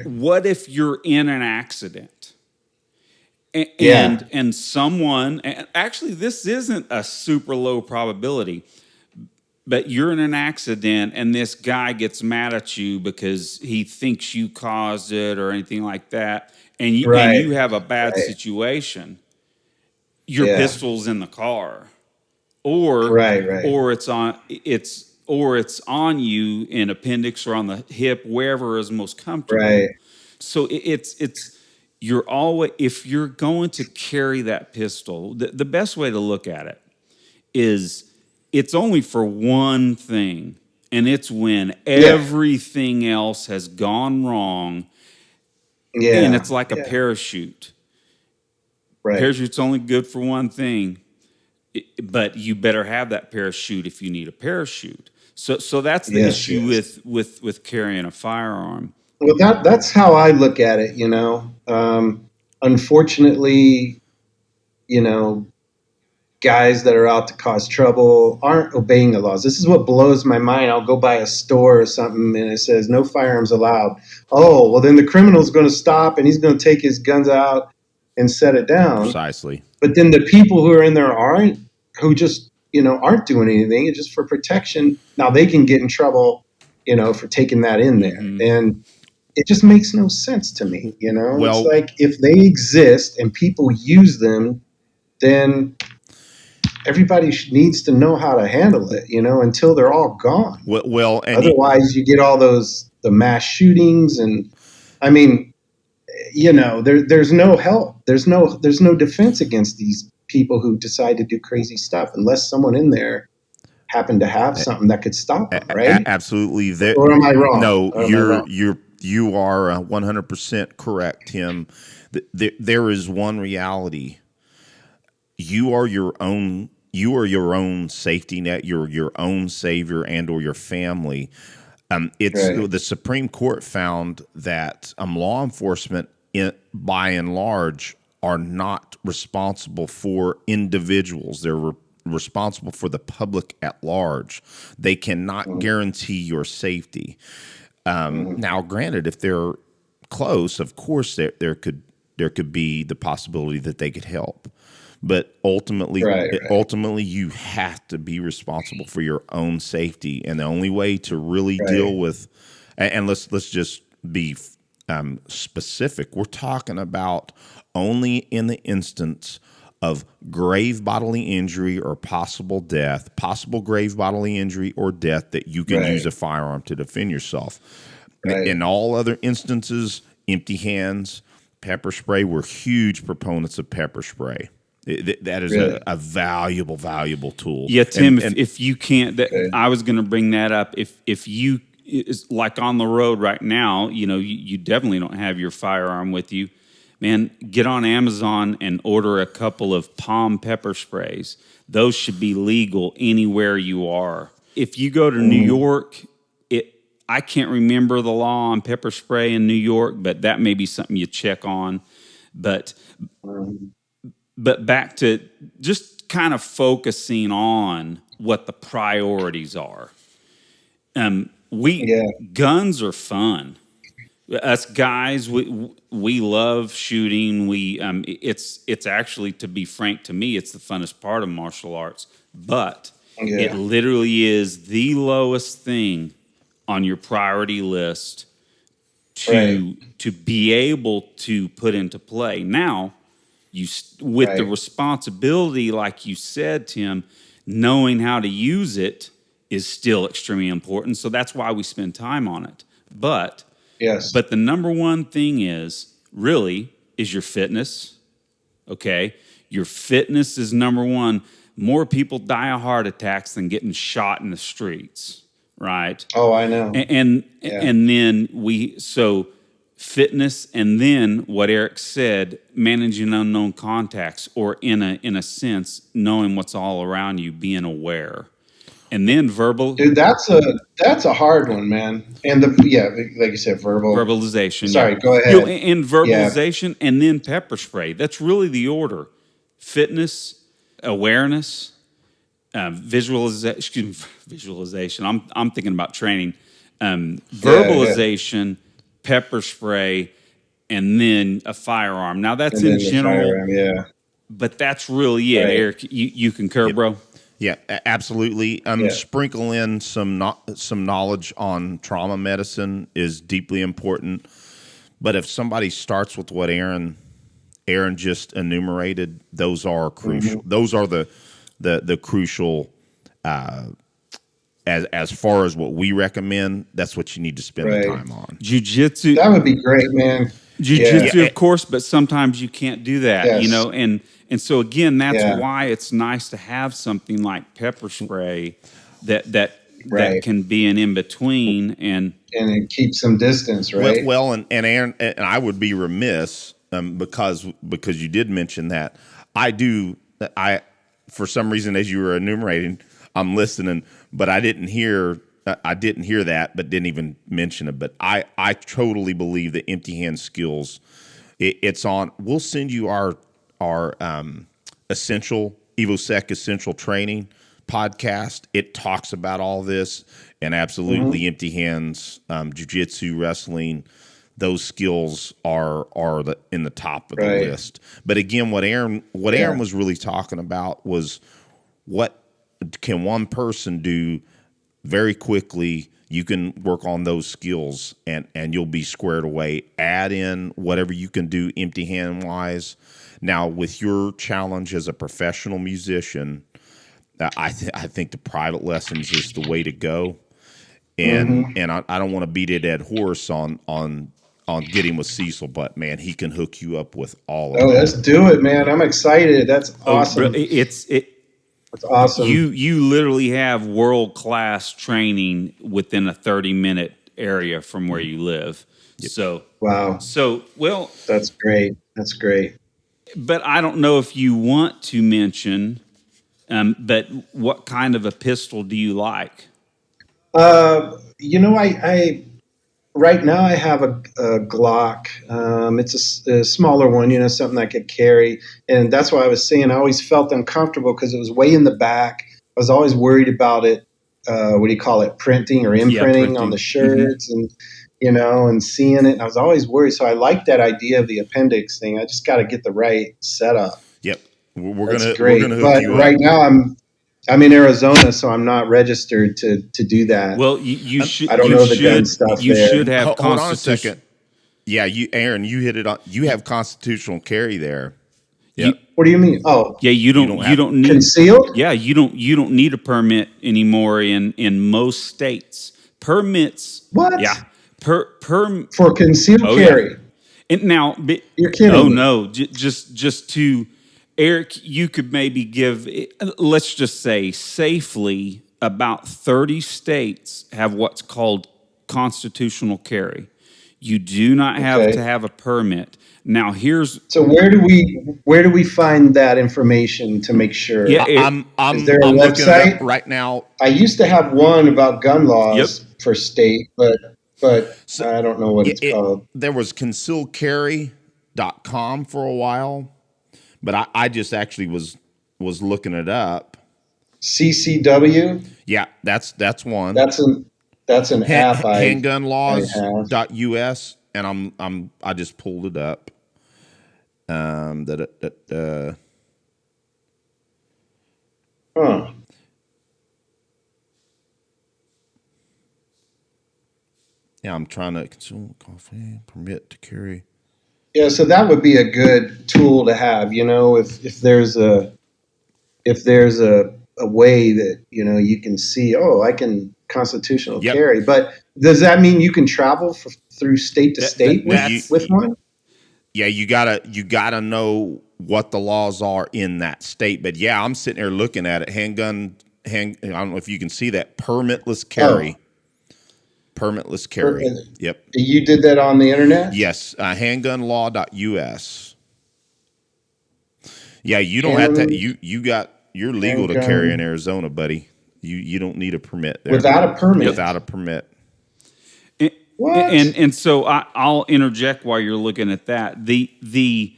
What if you're in an accident? And someone, actually, this isn't a super low probability, but you're in an accident and this guy gets mad at you because he thinks you caused it or anything like that, and you have a bad situation. Your pistol's in the car, or it's on you in appendix or on the hip, wherever is most comfortable. Right. So you're always, if you're going to carry that pistol, the best way to look at it is it's only for one thing, and it's when everything else has gone wrong. Yeah. And it's like a parachute. Right. Parachute's only good for one thing, but you better have that parachute if you need a parachute. So that's the issue with carrying a firearm. Well, that's how I look at it, Unfortunately, guys that are out to cause trouble aren't obeying the laws. This is what blows my mind. I'll go by a store or something and it says no firearms allowed. Oh, well, then the criminal's going to stop and he's going to take his guns out and set it down. Precisely. But then the people who are in there aren't doing anything. It's just for protection. Now they can get in trouble, for taking that in there. Mm-hmm. And it just makes no sense to me, Well, it's like if they exist and people use them, then everybody needs to know how to handle it, until they're all gone. Well, and otherwise you get all the mass shootings, and I mean, there's no help. There's no defense against these people who decide to do crazy stuff unless someone in there happened to have something that could stop them, right? Absolutely. Or am I wrong? No, you are 100% correct, Tim. There is one reality. You are your own safety net. You're your own savior and or your family. The Supreme Court found that law enforcement, by and large, are not responsible for individuals. They're responsible for the public at large. They cannot guarantee your safety. Now, granted, if they're close, of course there could be the possibility that they could help. But ultimately, you have to be responsible for your own safety, and the only way to really deal with, and let's just be specific. We're talking about only in the instance of grave bodily injury or possible grave bodily injury or death, that you can use a firearm to defend yourself. In all other instances, empty hands, pepper spray. We're huge proponents of pepper spray. That is a valuable tool. Yeah, Tim, if you can't, I was going to bring that up. If you, like on the road right now, you definitely don't have your firearm with you. Man, get on Amazon and order a couple of palm pepper sprays. Those should be legal anywhere you are. If you go to New York, I can't remember the law on pepper spray in New York, but that may be something you check on. But back to just kind of focusing on what the priorities are. Guns are fun. Us guys, we love shooting. It's actually, to be frank, to me, it's the funnest part of martial arts. But it literally is the lowest thing on your priority list to be able to put into play. Now, with the responsibility, like you said, Tim, knowing how to use it is still extremely important. So that's why we spend time on it. But the number one thing is really is your fitness. Okay, your fitness is number one. More people die of heart attacks than getting shot in the streets, right? Oh, I know. And then fitness, and then what Eric said, managing unknown contacts, or in a sense, knowing what's all around you, being aware. And then verbal. Dude, that's a hard one, man. And like you said, verbalization. Sorry, go ahead. And verbalization, and then pepper spray. That's really the order: fitness, awareness, visualization. I'm thinking about training. Verbalization, pepper spray, and then a firearm. Now that's in general, but that's really it. Right. Eric, you concur, bro? Yeah, absolutely. Sprinkle in some knowledge on trauma medicine is deeply important. But if somebody starts with what Aaron just enumerated, those are crucial. Mm-hmm. Those are the crucial. As far as what we recommend, that's what you need to spend the time on. Jiu-jitsu. That would be great, man. Jiu-jitsu, of course, but sometimes you can't do that, And so again, that's why it's nice to have something like pepper spray that can be an in between and it keeps some distance, right? Well, and Aaron, and I would be remiss because you did mention that I for some reason, as you were enumerating, I'm listening, but I didn't hear that, but didn't even mention it. But I totally believe that empty hand skills. It's on. We'll send you our essential EvoSec essential training podcast. It talks about all this, and absolutely empty hands, jiu-jitsu, wrestling, those skills are in the top of the list. But again, what Aaron was really talking about was what can one person do very quickly. You can work on those skills and you'll be squared away. Add in whatever you can do empty hand wise. Now, with your challenge as a professional musician, I think the private lessons is the way to go. And I don't want to beat a dead horse on getting with Cecil, but man, he can hook you up with all of it. Let's do it, man. I'm excited. That's awesome. It's awesome. You literally have world-class training within a 30-minute area from where you live. Yep. So wow. Well, that's great. That's great. But I don't know if you want to mention, but what kind of a pistol do you like? I right now I have a Glock. It's a smaller one, something I could carry. And that's why I was saying I always felt uncomfortable because it was way in the back. I was always worried about it. What do you call it? Printing or imprinting on the shirts and seeing it. And I was always worried. So I like that idea of the appendix thing. I just got to get the right setup. Yep. We're going to hook you up. Right now I'm in Arizona, so I'm not registered to do that. Well, you should. I don't know the gun stuff. You there. should have. Hold on a second. Yeah, Aaron, you hit it on. You have constitutional carry there. Yeah. What do you mean? Oh, yeah. You don't need concealed. Yeah, you don't need a permit anymore in most states. Permits. What? Yeah. For concealed carry. Yeah. And now, you're kidding. Oh no, just to. Eric, you could maybe give, let's just say safely, about 30 states have what's called constitutional carry. You do not have to have a permit. Now so where do we find that information to make sure? Yeah, is there a website right now? I used to have one about gun laws for state, but I don't know what it's called. There was concealcarry.com for a while. But I just actually was looking it up. CCW? Yeah, that's one. That's an app. Handgunlaws.us, and I just pulled it up. Huh. Yeah, I'm trying to consume coffee permit to carry. Yeah, so that would be a good tool to have, if there's a way that, you can see, I can constitutional carry. But does that mean you can travel through state to state with one? Yeah, you gotta know what the laws are in that state. But yeah, I'm sitting there looking at it. I don't know if you can see that permitless carry. Permitless carry. Yep. You did that on the internet? Yes. Handgunlaw.us. Yeah, you don't have to. You're legal to carry in Arizona, buddy. You don't need a permit there. Without a permit. Without a permit. What? And so I'll interject while you're looking at that. The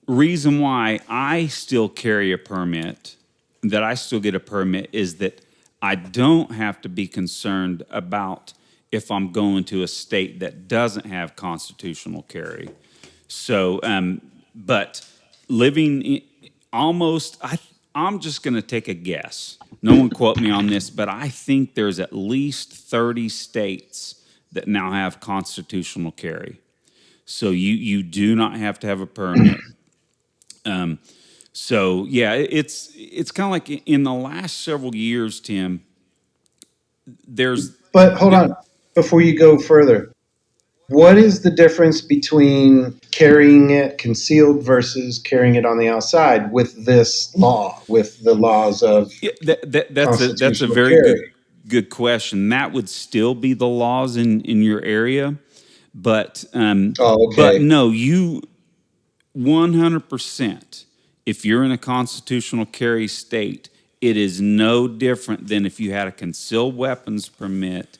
reason why I still carry a permit, that I still get a permit, is that I don't have to be concerned about if I'm going to a state that doesn't have constitutional carry. So, but living I'm just going to take a guess. No one quote me on this, but I think there's at least 30 states that now have constitutional carry. So you do not have to have a permit. So yeah, it's kind of like in the last several years, Tim. But hold on, before you go further, what is the difference between carrying it concealed versus carrying it on the outside with this law, with the laws of that's a very good question. That would still be the laws in your area, but but no, you 100%. If you're in a constitutional carry state, it is no different than if you had a concealed weapons permit.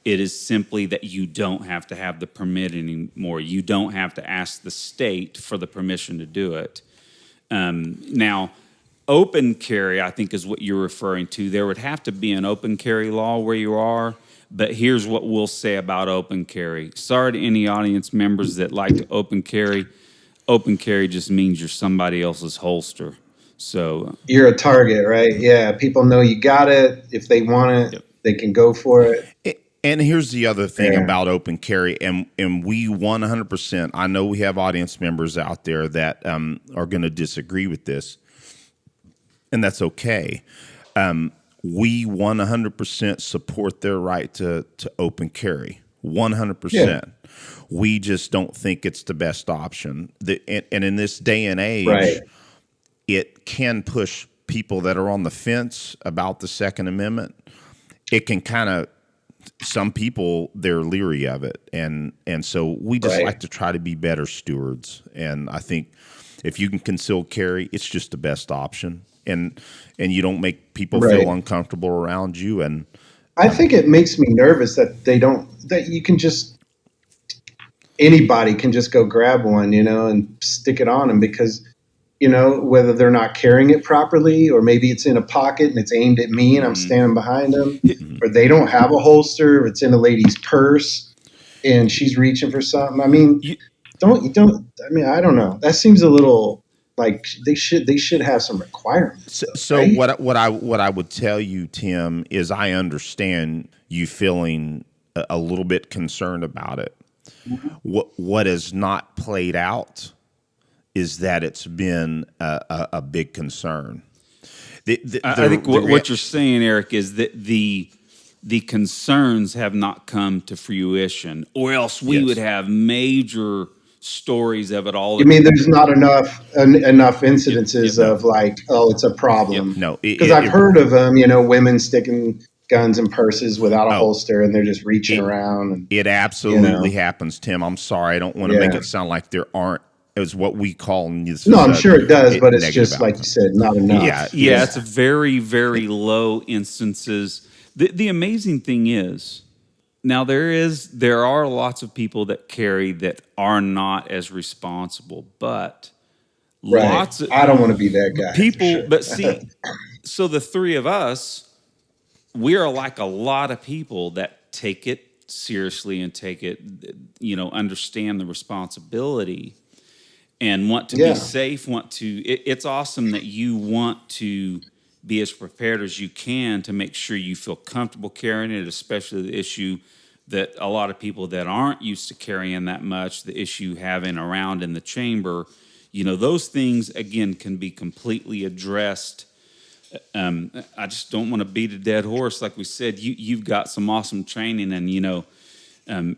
It is simply that you don't have to have the permit anymore. You don't have to ask the state for the permission to do it. Now, open carry, I think, is what you're referring to. There would have to be an open carry law where you are, but here's what we'll say about open carry. Sorry to any audience members that like to open carry. Open carry just means you're somebody else's holster. So you're a target, right? Yeah, people know you got it. If they want it, they can go for it. And here's the other thing about open carry, and we 100%, I know we have audience members out there that are going to disagree with this, and that's okay. We 100% support their right to open carry, 100%. Yeah. We just don't think it's the best option. And in this day and age, it can push people that are on the fence about the Second Amendment. It can kind of, some people, they're leery of it. And so we just like to try to be better stewards. And I think if you can conceal carry, it's just the best option. And you don't make people feel uncomfortable around you. And I think it makes me nervous that that you can just, anybody can just go grab one, and stick it on them because, whether they're not carrying it properly or maybe it's in a pocket and it's aimed at me and I'm standing behind them, or they don't have a holster, or it's in a lady's purse and she's reaching for something. I mean, I don't know. That seems a little like they should have some requirements. So right? what I would tell you, Tim, is I understand you feeling a little bit concerned about it. Mm-hmm. What is not played out is that it's been a big concern. I think what you're saying, Eric, is that the concerns have not come to fruition, or else we would have major stories of it all. You mean there's not enough incidences of like, it's a problem? No, because I've heard of them. Women sticking guns in purses without a holster, and they're just reaching around. And, it absolutely happens, Tim. I'm sorry, I don't want to make it sound like there aren't. It's what we call. No, I'm sure it does, but it's just like you said, not enough. Yeah, it's a very, very low instances. The amazing thing is, now there are lots of people that carry that are not as responsible, but lots of, I don't want to be that guy. People, but see, so the three of us, we are like a lot of people that take it seriously and take it, understand the responsibility. And want to be safe, it's awesome that you want to be as prepared as you can to make sure you feel comfortable carrying it, especially the issue that a lot of people that aren't used to carrying that much, the issue having around in the chamber, those things, again, can be completely addressed. I just don't want to beat a dead horse. Like we said, you've got some awesome training, and,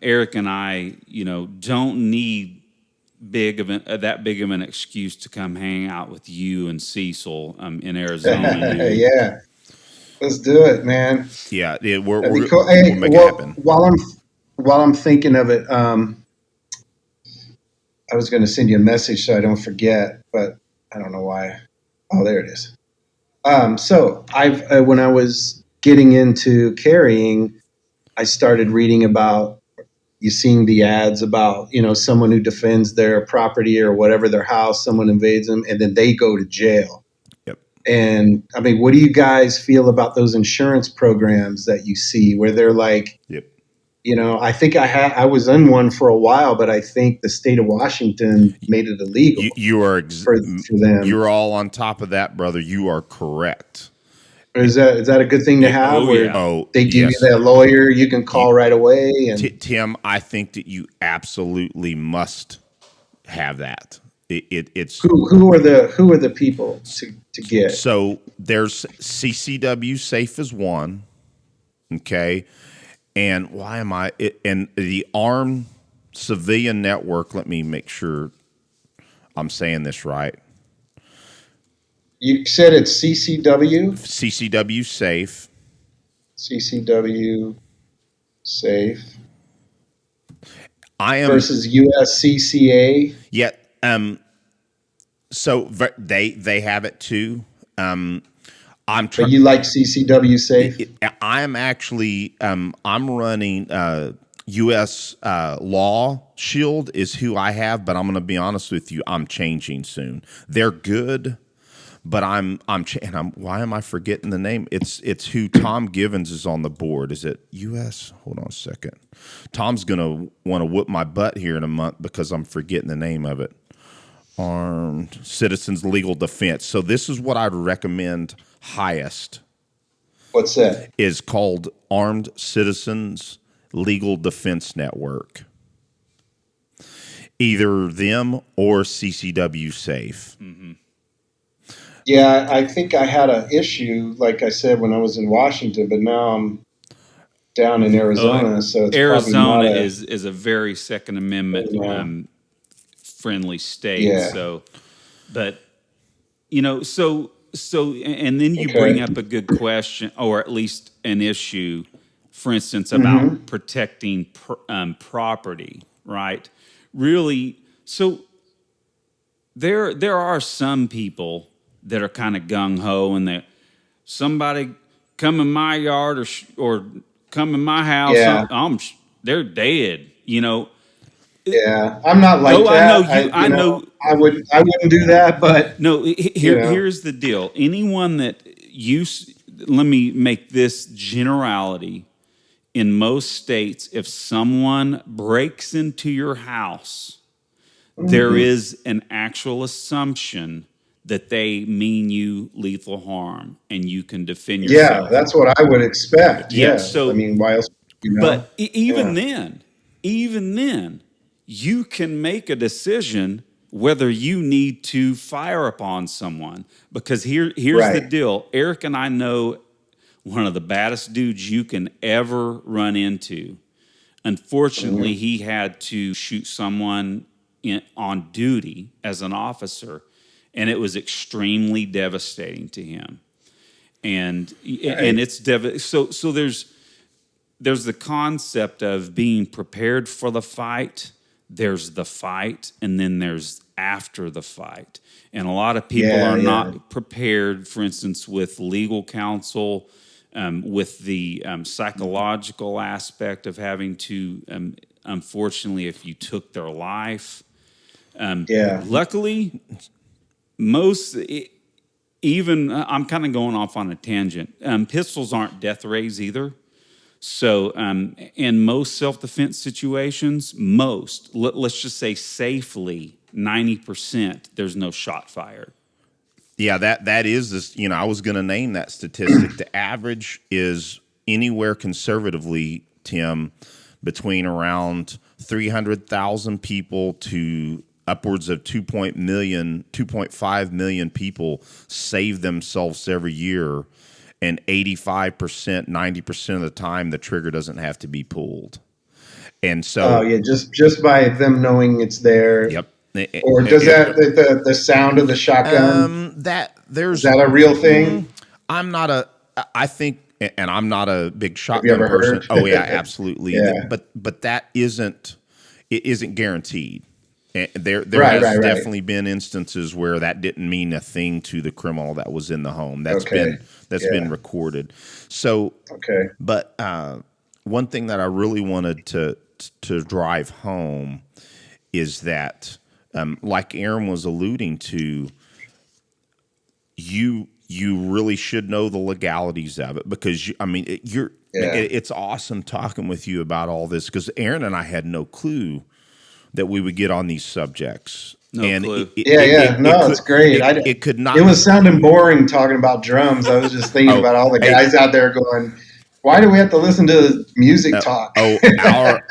Eric and I, don't need that big of an excuse to come hang out with you and Cecil in Arizona, dude. Yeah, let's do it, man. Yeah, That'd be we're cool. we'll Hey, make it happen. while I'm thinking of it, I was going to send you a message so I don't forget, but I don't know why. Oh, there it is. So I've when I was getting into carrying, I started reading about you seeing the ads about someone who defends their property or whatever, their house, someone invades them, and then they go to jail. Yep. And I mean, what do you guys feel about those insurance programs that you see where they're like, Yep. I think I was in one for a while, but I think the state of Washington made it illegal You are for them. You're all on top of that, brother. You are correct. Is that a good thing to have? Where they give you that lawyer you can call right away? And Tim, I think that you absolutely must have that. It's who are the people to get? So there's CCWsafe is one, okay, and why am I? And the Armed Civilian Network. Let me make sure I'm saying this right. You said it's CCW? CCWsafe. CCWsafe. I am versus USCCA. Yeah. So they have it too. But you like CCWsafe? I'm actually I'm running U.S. Law Shield is who I have, but I'm going to be honest with you, I'm changing soon. They're good. But why am I forgetting the name? It's who Tom Givens is on the board. Is it U.S.? Hold on a second. Tom's gonna want to whoop my butt here in a month because I'm forgetting the name of it. Armed Citizens Legal Defense. So this is what I'd recommend highest. What's that? Is called Armed Citizens Legal Defense Network. Either them or CCWsafe. Mm-hmm. Yeah, I think I had an issue, like I said, when I was in Washington, but now I'm down in Arizona, so it's Arizona is a very Second Amendment friendly state. Yeah. So, but so and then you bring up a good question, or at least an issue, for instance, about protecting property, right? Really, so there are some people that are kind of gung ho, and that somebody come in my yard or come in my house, they're dead. Yeah, I'm not like that. I know. I wouldn't do that, but no. Here's the deal. Anyone that let me make this generality. In most states, if someone breaks into your house, there is an actual assumption that they mean you lethal harm and you can defend yourself. Yeah, that's what I would expect. Yeah. So, I mean, why else? But even then, you can make a decision whether you need to fire upon someone. Because here's the deal. Eric and I know one of the baddest dudes you can ever run into. Unfortunately, he had to shoot someone on duty as an officer, and it was extremely devastating to him. And it's so there's the concept of being prepared for the fight. There's the fight, and then there's after the fight. And a lot of people are not prepared, for instance, with legal counsel, with the psychological aspect of having to, unfortunately, if you took their life. Luckily, I'm kind of going off on a tangent. Pistols aren't death rays either. So in most self-defense situations, let's just say safely, 90%, there's no shot fired. Yeah, that is this. I was going to name that statistic. The average is anywhere conservatively, Tim, between around 300,000 people to upwards of 2.5 million people save themselves every year, and 85%, 90% of the time, the trigger doesn't have to be pulled. And so, just by them knowing it's there. Yep. Or does that the sound of the shotgun? Is that a real thing? I think, and I'm not a big Have you shotgun ever person. heard? Oh yeah, absolutely. Yeah. But that isn't guaranteed. And there Right, has right, right. definitely been instances where that didn't mean a thing to the criminal that was in the home. That's Okay. been recorded. So, Okay. but one thing that I really wanted to drive home is that, like Aaron was alluding to, you really should know the legalities of it, because it's awesome talking with you about all this, because Aaron and I had no clue that we would get on these subjects. No clue. It's great. It could not. It was sounding boring talking about drums. I was just thinking about all the guys out there going, "Why do we have to listen to music talk?"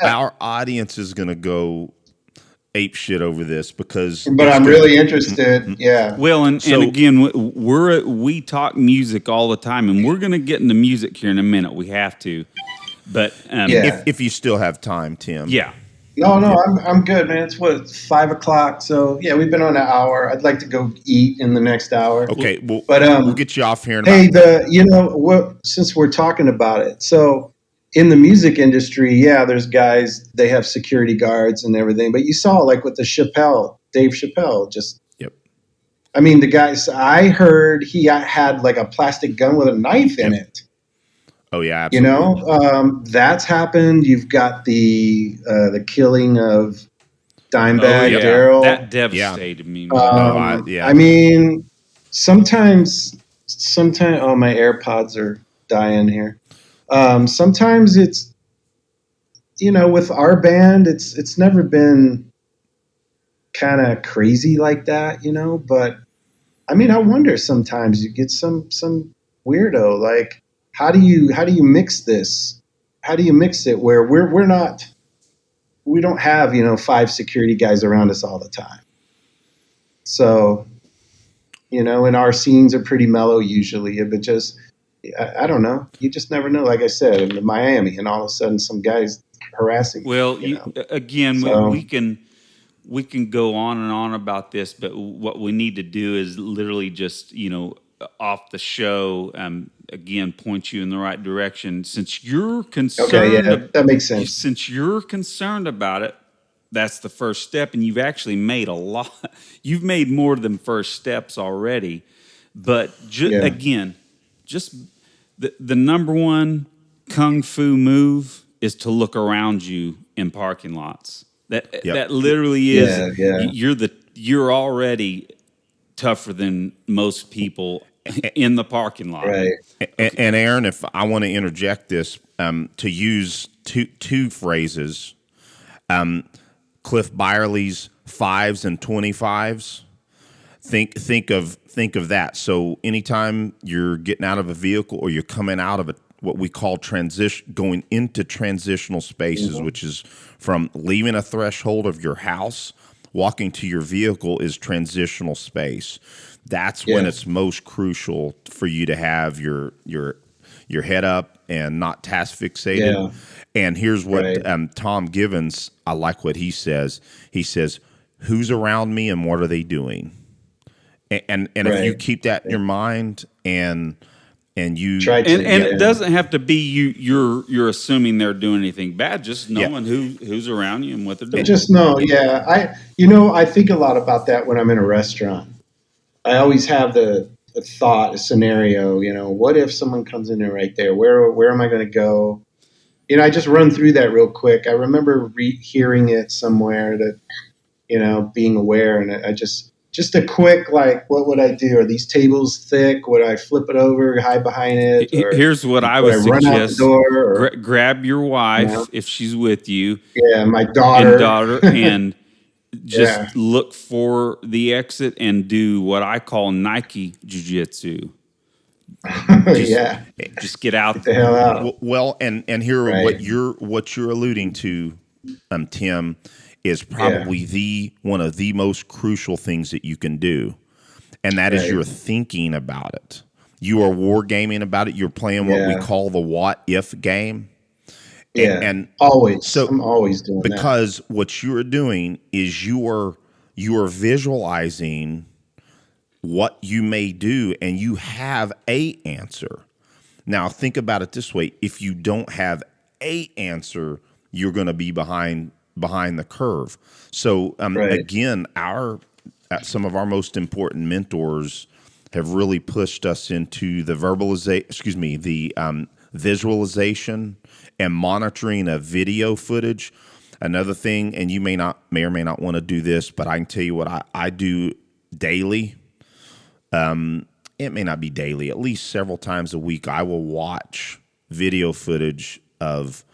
Our audience is going to go ape shit over this, because. But I'm really interested. Yeah. Well, and again, we talk music all the time, and we're going to get into music here in a minute. We have to, but if you still have time, Tim. Yeah. No, I'm good, man. It's 5:00. So yeah, we've been on an hour. I'd like to go eat in the next hour. Okay, but we'll get you off here. Since we're talking about it, so in the music industry, there's guys, they have security guards and everything. But you saw, like with Dave Chappelle, just. Yep. I mean, the guys. I heard he had like a plastic gun with a knife in it. Oh yeah, absolutely. That's happened. You've got the killing of Dimebag Darrell. That devastated me. I mean, sometimes. Oh, my AirPods are dying here. Sometimes it's, with our band, it's never been kind of crazy like that, But I mean, I wonder sometimes you get some weirdo like. How do you mix this? How do you mix it where we don't have 5 security guys around us all the time? So, and our scenes are pretty mellow usually, but just I don't know. You just never know. Like I said, in Miami, and all of a sudden some guy's harassing. Well, we can go on and on about this, but what we need to do is literally just off the show. Again, point you in the right direction. Since you're concerned, that makes sense. Since you're concerned about it, that's the first step, and you've actually made a lot. You've made more than first steps already. But again, just the number one kung fu move is to look around you in parking lots. That literally is. You're already tougher than most people in the parking lot. Right. And Aaron, if I want to interject this, to use two phrases, Cliff Byerly's 5s and 25s. Think of that. So anytime you're getting out of a vehicle or you're coming out of what we call going into transitional spaces, which is from leaving a threshold of your house, walking to your vehicle is transitional space. That's when it's most crucial for you to have your head up and not task fixated. Yeah. And here's what Tom Givens, I like what he says. He says, "Who's around me and what are they doing?" And if you keep that in your mind and you it doesn't have to be you're assuming they're doing anything bad, just knowing who's around you and what they're doing. Just know, I think a lot about that when I'm in a restaurant. I always have the thought, a scenario, what if someone comes in there right there? Where am I going to go? I just run through that real quick. I remember hearing it somewhere that, being aware, and I just a quick, like, what would I do? Are these tables thick? Would I flip it over, hide behind it? Or here's what I would suggest. Run out the door, grab your wife if she's with you. Yeah, my daughter. And just look for the exit and do what I call Nike jiu-jitsu. Just get out. Get the hell out. Well, and here what you're alluding to, Tim, is probably one of the most crucial things that you can do, and that is you're thinking about it. You are wargaming about it. You're playing what we call the what if game. And always. So I'm always doing that. Because what you're doing is you are you are visualizing what you may do, and you have a answer. Now, think about it this way. If you don't have a answer, you're going to be behind the curve. So, again, some of our most important mentors have really pushed us into the visualization and monitoring of video footage. Another thing, and you may or may not want to do this, but I can tell you what I do daily. It may not be daily, at least several times a week, I will watch video footage of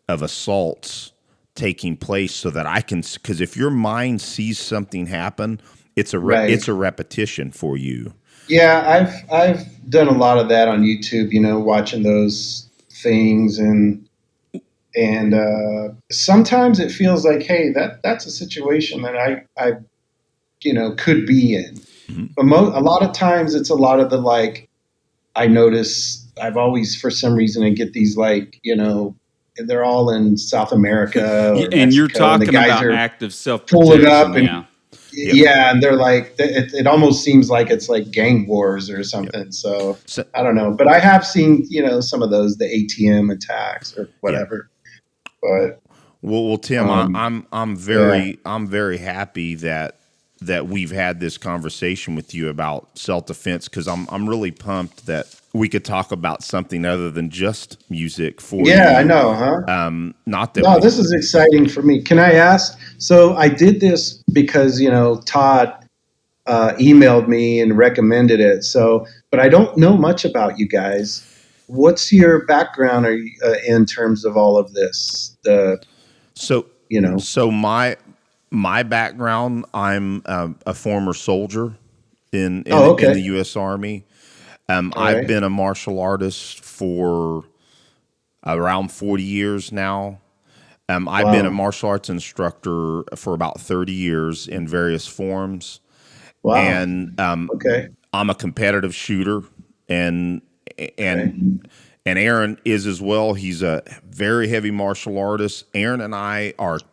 assaults taking place so that I can, because if your mind sees something happen, it's a repetition for you. Yeah, I've done a lot of that on YouTube, watching those things, and sometimes it feels like, hey, that's a situation that I could be in. Mm-hmm. But a lot of times it's a lot of the, like, I notice I've always, for some reason, I get these, like, they're all in South America or and Mexico, you're talking and the guys about are active self-protection. Pull it up and and they're like, it almost seems like it's like gang wars or something. Yep. So I don't know, but I have seen some of those, the ATM attacks or whatever. But well, Tim, I'm very happy that we've had this conversation with you about self-defense, because I'm really pumped that we could talk about something other than just music for you. Yeah, I know, huh? This is exciting for me. Can I ask? So I did this because, Todd emailed me and recommended it. So, but I don't know much about you guys. What's your background in terms of all of this? So my background, I'm a former soldier in the U.S. Army. I've been a martial artist for around 40 years now. I've been a martial arts instructor for about 30 years in various forms. Wow. And I'm a competitive shooter, and Aaron is as well. He's a very heavy martial artist. Aaron and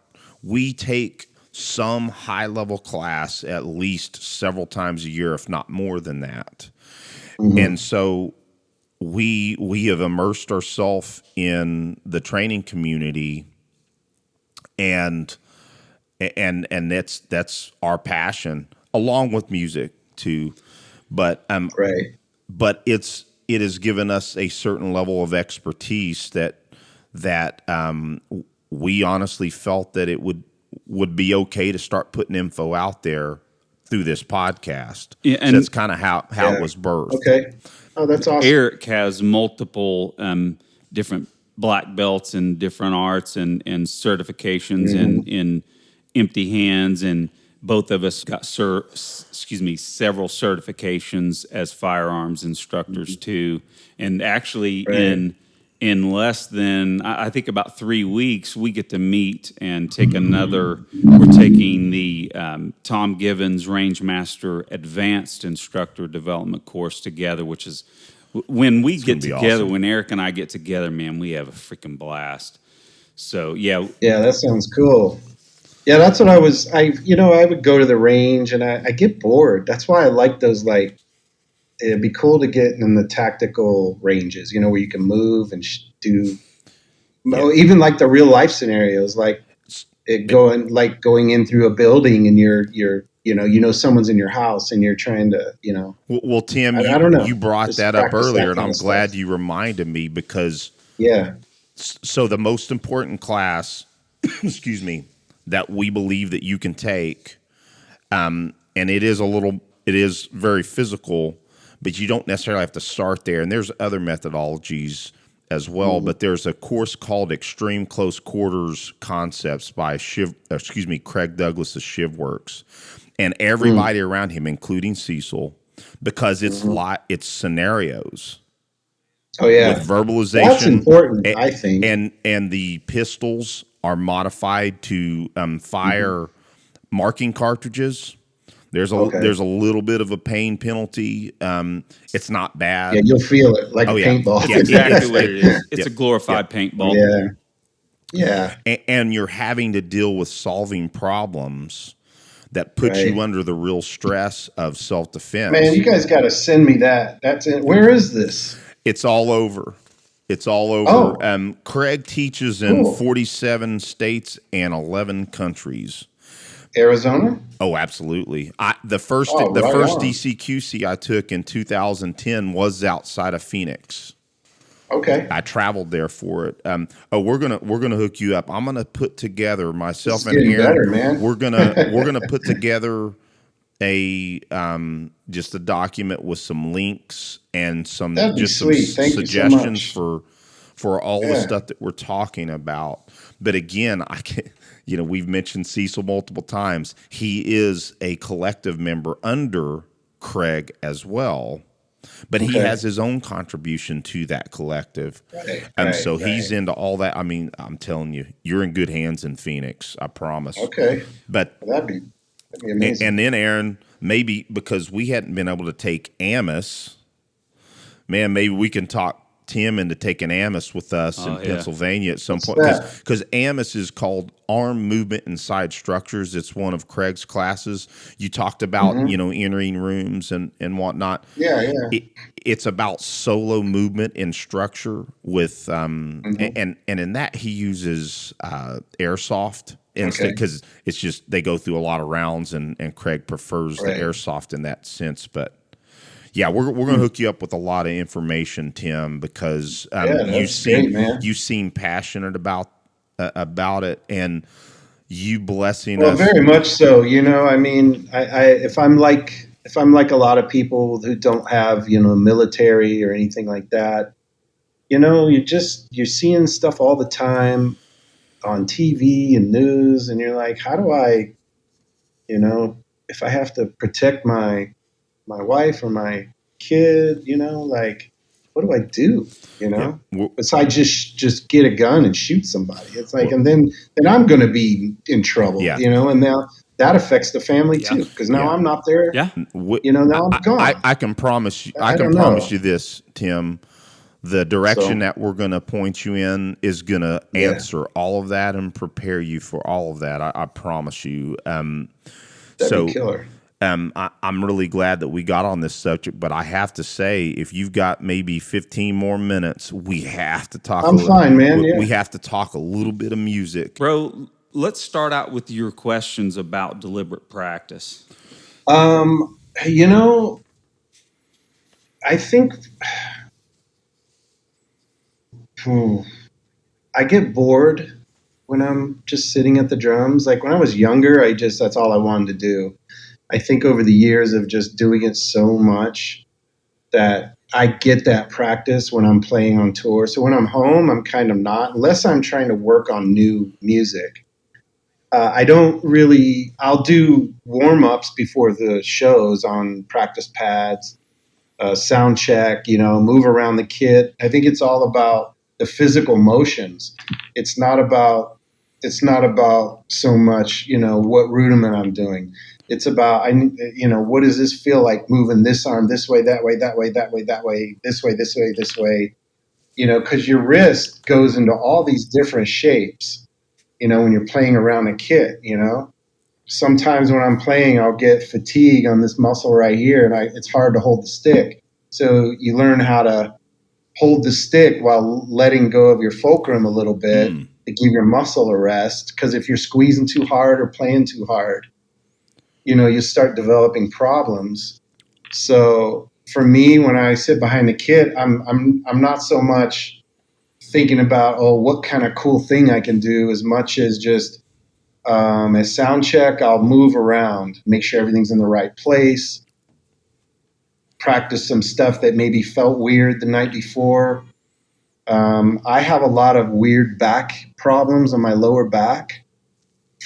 we take some high-level class at least several times a year, if not more than that. Mm-hmm. And so we have immersed ourselves in the training community, and that's our passion, along with music too. But but it has given us a certain level of expertise that we honestly felt that it would be okay to start putting info out there through this podcast. Yeah, and so that's kind of how it was birthed. Okay. Oh, that's awesome. Eric has multiple different black belts in different arts and certifications in empty hands, and both of us got several certifications as firearms instructors too. And actually in less than, I think, about 3 weeks, we get to meet and take we're taking the Tom Givens Rangemaster Advanced Instructor Development course together, which is, when we get together, awesome. When Eric and I get together, man, we have a freaking blast. So, yeah. Yeah, that sounds cool. Yeah, that's what I would go to the range, and I get bored. That's why I like those, like, it'd be cool to get in the tactical ranges, where you can move and do, even like the real life scenarios, like going in through a building and you're someone's in your house and you're trying to, Well, Tim, I don't know. You brought that up earlier, and I'm glad you reminded me, because so the most important class, excuse me, that we believe that you can take, and it is very physical, but you don't necessarily have to start there. And there's other methodologies as well, but there's a course called Extreme Close Quarters Concepts by Craig Douglas of ShivWorks, and everybody around him, including Cecil, because it's scenarios. Oh yeah, with verbalization. That's important, I think. And the pistols are modified to fire marking cartridges. There's a little bit of a pain penalty. It's not bad. Yeah, you'll feel it like a paintball. It's exactly what it is. It's a glorified paintball. Yeah. And you're having to deal with solving problems that puts Right. you under the real stress of self-defense. Man, you guys got to send me that. That's it. Where is this? It's all over. It's all over. Oh, Craig teaches in cool. 47 states and 11 countries. Arizona? Oh, absolutely. The first Oh, right on. DCQC I took in 2010 was outside of Phoenix. Okay. I traveled there for it. We're gonna hook you up. I'm gonna put together myself This is and getting Aaron. better, man. We're gonna put together a just a document with some links and some That'd be just some sweet. Thank you so suggestions much. for all the Yeah. stuff that we're talking about. But again, I can we've mentioned Cecil multiple times. He is a collective member under Craig as well. But he Okay. has his own contribution to that collective. Right, So he's right. into all that. I mean, I'm telling you, you're in good hands in Phoenix. I promise. Okay. But Well, that'd be amazing. and then Aaron, maybe because we hadn't been able to take Amos, man, maybe we can talk Tim into taking Amos with us in Pennsylvania at some What's point, that? because Amos is called Arm Movement Inside Structures. It's one of Craig's classes. You talked about entering rooms and whatnot. Yeah, yeah. It's about solo movement in structure with and in that he uses airsoft instead, because it's just they go through a lot of rounds and Craig prefers the airsoft in that sense. But yeah, we're going to hook you up with a lot of information, Tim, because you seem passionate about it, and you blessing Well, us. very much so. I mean, if I'm like a lot of people who don't have military or anything like that, you're seeing stuff all the time on TV and news, and you're like, how do I, if I have to protect my wife or my kid, like, what do I do? Besides just get a gun and shoot somebody. It's like, and then I'm going to be in trouble. And now that affects the family too, because now I'm not there. Yeah. Now I'm gone. I can promise you. I don't can promise know. you this, Tim. The direction that we're going to point you in is going to answer all of that and prepare you for all of that. I promise you. That'd be killer. I'm really glad that we got on this subject, but I have to say, if you've got maybe 15 more minutes, we have to talk. I'm fine, man. We have to talk a little bit of music. Bro, let's start out with your questions about deliberate practice. I think I get bored when I'm just sitting at the drums. Like when I was younger, that's all I wanted to do. I think over the years of just doing it so much that I get that practice when I'm playing on tour. So when I'm home, I'm kind of not, unless I'm trying to work on new music. I'll do warm-ups before the shows on practice pads, sound check, move around the kit. I think it's all about the physical motions. It's not about so much, what rudiment I'm doing. It's about, what does this feel like moving this arm this way, that way, that way, that way, that way, this way, this way, this way, because your wrist goes into all these different shapes, when you're playing around a kit, Sometimes when I'm playing, I'll get fatigue on this muscle right here, and it's hard to hold the stick. So you learn how to hold the stick while letting go of your fulcrum a little bit to give your muscle a rest. Because if you're squeezing too hard or playing too hard, you start developing problems. So for me, when I sit behind the kit, I'm not so much thinking about, what kind of cool thing I can do, as much as just as sound check, I'll move around, make sure everything's in the right place, practice some stuff that maybe felt weird the night before. I have a lot of weird back problems on my lower back.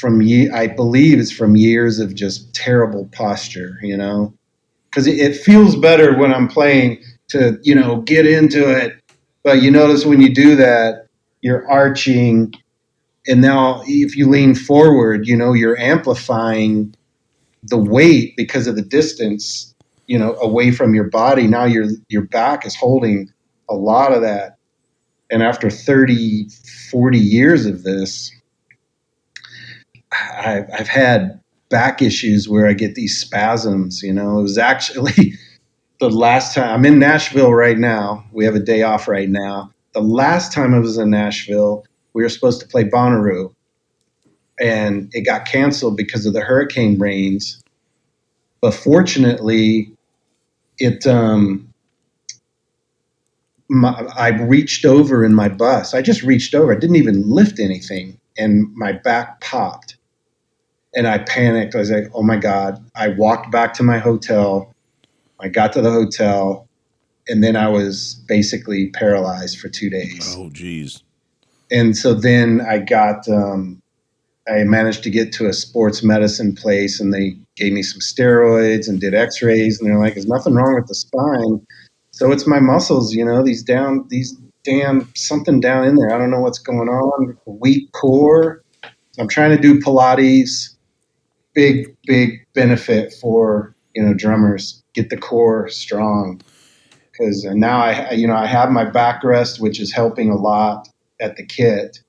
I believe it's from years of just terrible posture, because it feels better when I'm playing to, get into it. But you notice when you do that, you're arching. And now if you lean forward, you're amplifying the weight because of the distance, away from your body. Now your back is holding a lot of that. And after 30, 40 years of this, I've had back issues where I get these spasms. It was actually the last time. I'm in Nashville right now. We have a day off right now. The last time I was in Nashville, we were supposed to play Bonnaroo, and it got canceled because of the hurricane rains. But fortunately, I reached over in my bus. I just reached over. I didn't even lift anything, and my back popped. And I panicked. I was like, oh my God. I walked back to my hotel. I got to the hotel, and then I was basically paralyzed for 2 days. Oh, geez. And so then I managed to get to a sports medicine place, and they gave me some steroids and did x-rays, and they're like, there's nothing wrong with the spine. So it's my muscles, these damn something down in there. I don't know what's going on. Weak core. So I'm trying to do Pilates. Big benefit for, drummers. Get the core strong. Because now I have my backrest, which is helping a lot at the kit.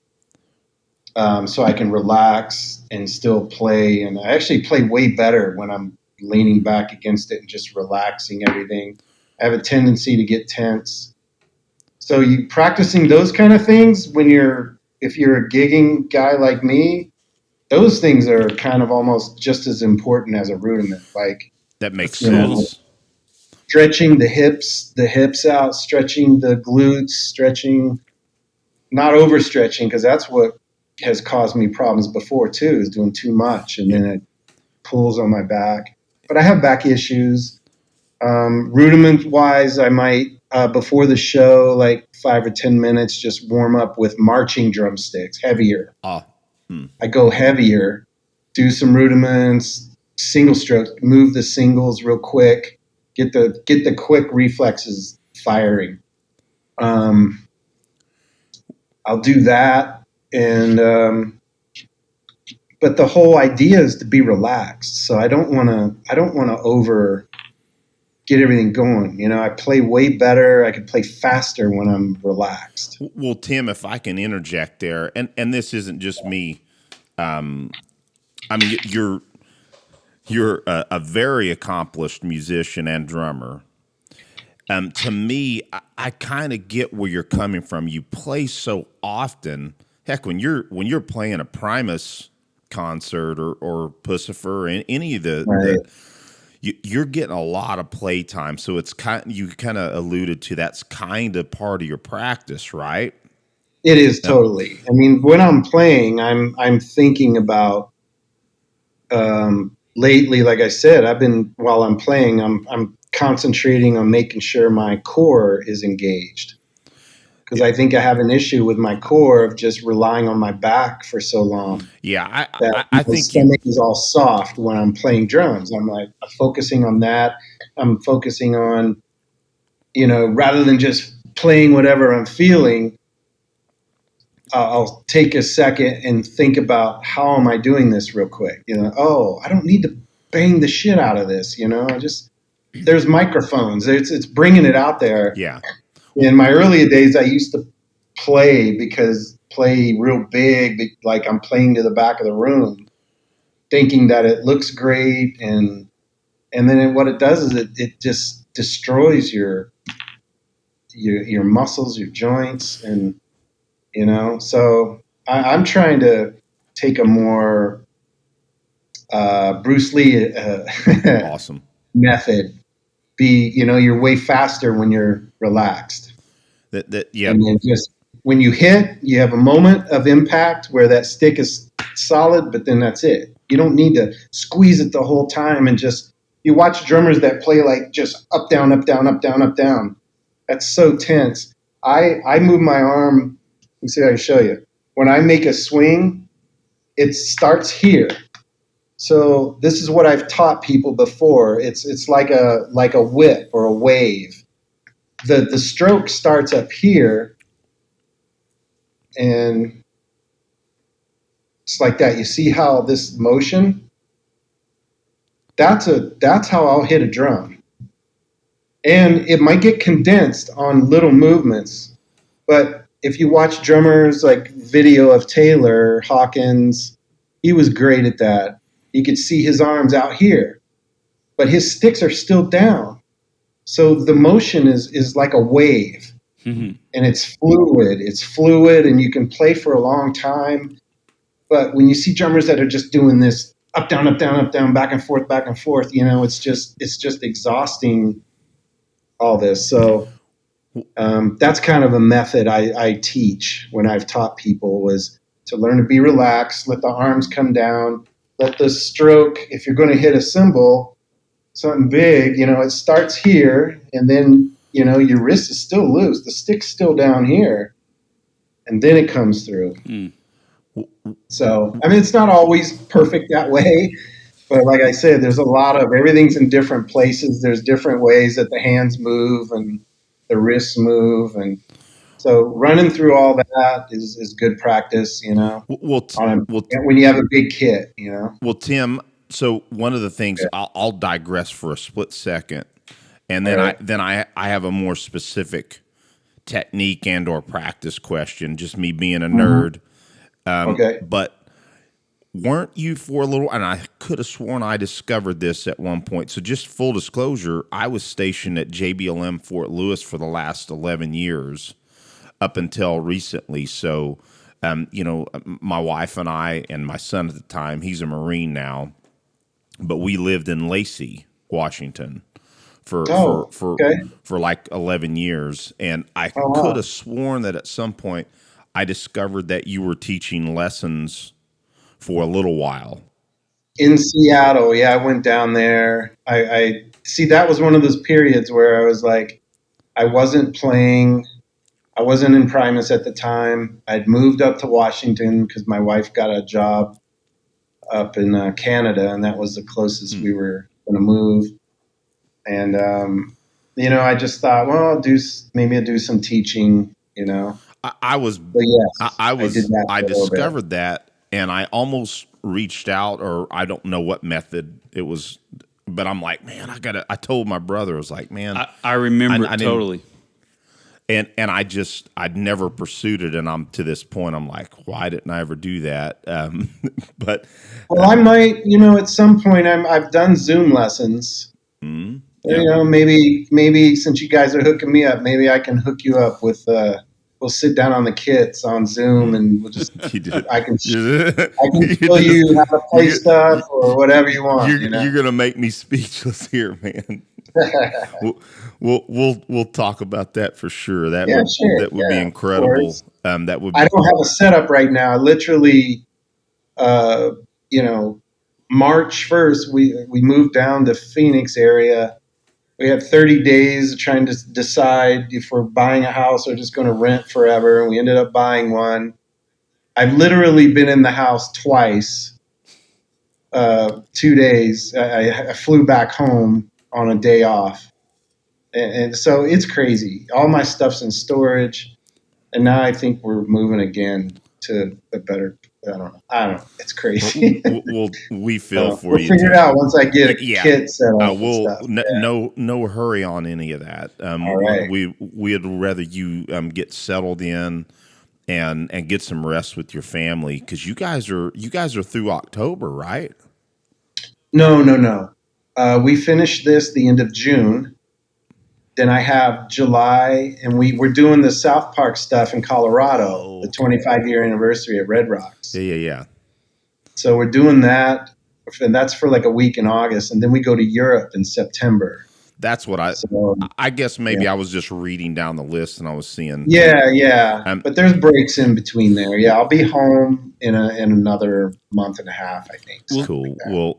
So I can relax and still play. And I actually play way better when I'm leaning back against it and just relaxing everything. I have a tendency to get tense. So you practicing those kind of things if you're a gigging guy like me, those things are kind of almost just as important as a rudiment. Like that makes sense. Stretching the hips out, stretching the glutes, stretching, not overstretching, because that's what has caused me problems before too, is doing too much, and then it pulls on my back. But I have back issues. Rudiment-wise, I might, before the show, like 5 or 10 minutes, just warm up with marching drumsticks, heavier. I go heavier, do some rudiments, single stroke, move the singles real quick, get the quick reflexes firing. I'll do that, and but the whole idea is to be relaxed. So I don't want to over get everything going. I play way better. I can play faster when I'm relaxed. Well, Tim, if I can interject there, and this isn't just me. I mean, you're a very accomplished musician and drummer. To me, I kind of get where you're coming from. You play so often. Heck, when you're playing a Primus concert or Pussifer, and any of you're getting a lot of play time. So it's you kind of alluded to that's kind of part of your practice, right? It is totally. I mean, when I'm playing, I'm thinking about. Lately, like I said, while I'm playing, I'm concentrating on making sure my core is engaged, because I think I have an issue with my core of just relying on my back for so long. Yeah, I think my stomach is all soft when I'm playing drums. I'm focusing on that. I'm focusing on, rather than just playing whatever I'm feeling. I'll take a second and think about how am I doing this real quick. I don't need to bang the shit out of this. There's microphones. It's bringing it out there. Yeah. In my earlier days, I used to play real big, like I'm playing to the back of the room, thinking that it looks great, and then what it does is it just destroys your muscles, your joints, and so I'm trying to take a more Bruce Lee awesome method. You're way faster when you're relaxed. Yeah. And then just when you hit, you have a moment of impact where that stick is solid, but then that's it. You don't need to squeeze it the whole time and you watch drummers that play like just up, down, up, down, up, down, up, down. That's so tense. I move my arm. Let me see if I can show you. When I make a swing, it starts here. So this is what I've taught people before. It's like a whip or a wave. The stroke starts up here, and it's like that. You see how this motion? That's how I'll hit a drum. And it might get condensed on little movements, but if you watch drummers like video of Taylor Hawkins, he was great at that. You could see his arms out here, but his sticks are still down. So the motion is like a wave, and it's fluid. It's fluid, and you can play for a long time. But when you see drummers that are just doing this up, down, up, down, up, down, back and forth, you know, it's just exhausting, all this. So that's kind of a method I teach when I've taught people, was to learn to be relaxed, let the arms come down, let the stroke, if you're going to hit a cymbal, something big, you know, it starts here, and then, you know, your wrist is still loose, the stick's still down here, and then it comes through. So, I mean, it's not always perfect that way, but like I said, there's a lot of, everything's in different places. There's different ways that the hands move and the wrists move, and so running through all that is good practice, you know. When you have a big kit, you know. Well, Tim, so one of the things, I'll digress for a split second, and then I have a more specific technique and or practice question. Just me being a nerd. But weren't you for a little, and I could have sworn I discovered this at one point. So just full disclosure, I was stationed at JBLM Fort Lewis for the last 11 years up until recently. So, you know, my wife and I and my son at the time, he's a Marine now, but we lived in Lacey, Washington for like 11 years. And I could have sworn that at some point I discovered that you were teaching lessons for a little while. In Seattle, yeah, I went down there. I see, that was one of those periods where I was like, I wasn't playing. I wasn't in Primus at the time. I'd moved up to Washington because my wife got a job up in Canada, and that was the closest we were going to move. And, you know, I just thought, well, I'll do some teaching, you know. I discovered that, and I almost reached out, or I don't know what method it was, but I'm like, man, I told my brother, I was like, man, I remember it totally. And I'd never pursued it, and I'm to this point, I'm like, why didn't I ever do that? But I might, you know, at some point, I've done Zoom lessons. You know, maybe since you guys are hooking me up, maybe I can hook you up with. We'll sit down on the kits on Zoom, and we'll just. I can show you how to play stuff or whatever you want. You're gonna make me speechless here, man. We'll talk about that for sure. That would be incredible. That would. I don't have a setup right now. Literally, you know, March 1st, we moved down to Phoenix area. We had 30 days trying to decide if we're buying a house or just going to rent forever, and we ended up buying one. I've literally been in the house twice. 2 days. I flew back home on a day off. And so it's crazy. All my stuff's in storage, and now I think we're moving again to a better. I don't know. It's crazy. We feel for you. We'll figure it out once I get a kit set up. No hurry on any of that. Right. We'd rather you get settled in and get some rest with your family, because you guys are through October, right? No. We finished this the end of June. Then I have July, and we're doing the South Park stuff in Colorado, the 25-year anniversary at Red Rocks. Yeah. So we're doing that, and that's for like a week in August, and then we go to Europe in September. That's what I guess maybe I was just reading down the list and I was seeing. Yeah. But there's breaks in between there. Yeah, I'll be home in another month and a half, I think. Cool. Like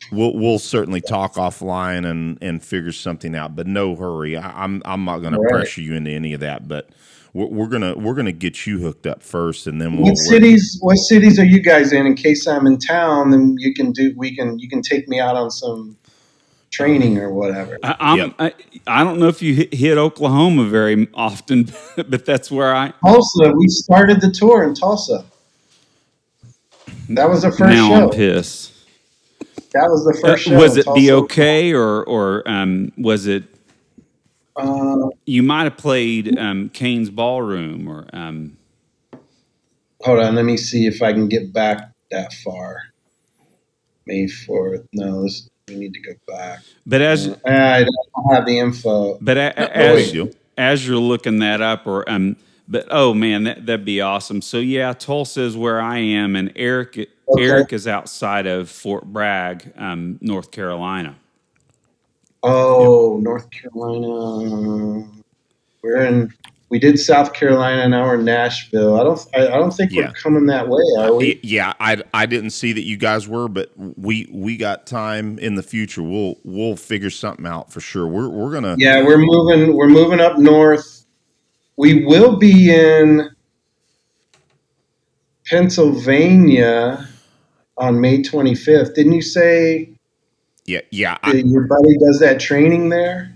We'll certainly talk offline and figure something out, but no hurry. I'm not going to pressure you into any of that, but we're gonna get you hooked up first, and then What cities are you guys in case I'm in town? Then you can take me out on some training or whatever. I don't know if you hit Oklahoma very often, but that's where Tulsa. We started the tour in Tulsa. That was the first show. Now I'm pissed. That was the first show. Was it BOK or was it? You might have played Kane's Ballroom or. Hold on, let me see if I can get back that far. May 4th. No, we need to go back. But as I don't have the info. but No big deal. as you're looking that up, but oh man, that'd be awesome. So yeah, Tulsa is where I am, and Eric is outside of Fort Bragg, North Carolina. Oh, North Carolina. We did South Carolina, now we're in Nashville. I don't think we're coming that way, are we? Yeah, I didn't see that you guys were, but we got time in the future. We'll figure something out for sure. We're gonna. Yeah, we're moving up north. We will be in Pennsylvania on May 25th. Didn't you say? Yeah. Your buddy does that training there.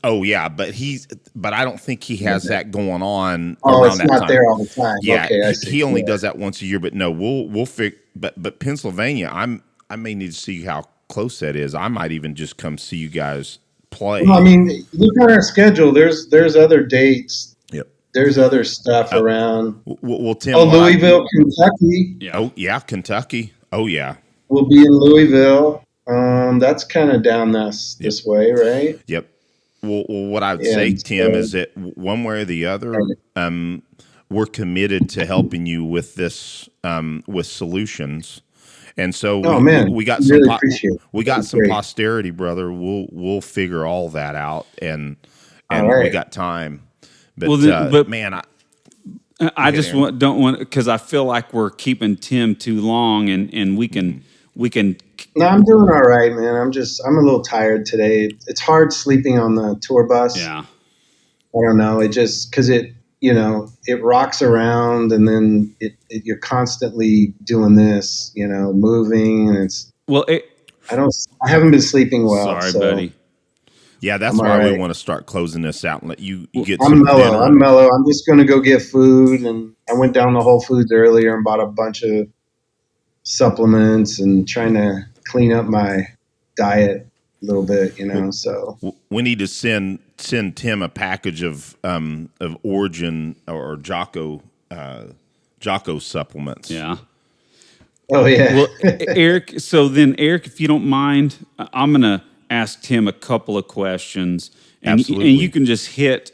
Oh yeah, but I don't think he has that going on around that time. It's not there all the time. Yeah, okay, I see. He only does that once a year. But no, we'll figure. But Pennsylvania, I may need to see how close that is. I might even just come see you guys play. Well, I mean, look at our schedule. There's other dates. Yep. There's other stuff around. Well, Tim. Louisville, Kentucky. Yeah. Oh yeah, Kentucky. Oh yeah. We'll be in Louisville. That's kind of down this way, right? Yep. Well, what I would say, Tim, is that one way or the other, we're committed to helping you with this, with solutions. And so we got some some posterity, brother. We'll figure all that out, and we got time. But man, I just don't want, because I feel like we're keeping Tim too long, and we can. No, I'm doing all right, man. I'm a little tired today. It's hard sleeping on the tour bus. Yeah. I don't know. It just, because it rocks around, and then you're constantly doing this, moving, and it's. Well, I haven't been sleeping well. Sorry, buddy. Yeah, that's why we want to start closing this out and let you get I'm some mellow. dinner. I'm mellow. I'm just going to go get food, and I went down to Whole Foods earlier and bought a bunch of supplements and trying to clean up my diet a little bit, so we need to send Tim a package of Origin or Jocko supplements. Yeah. Oh yeah. Well, Eric, if you don't mind, I'm going to ask Tim a couple of questions, and you can just hit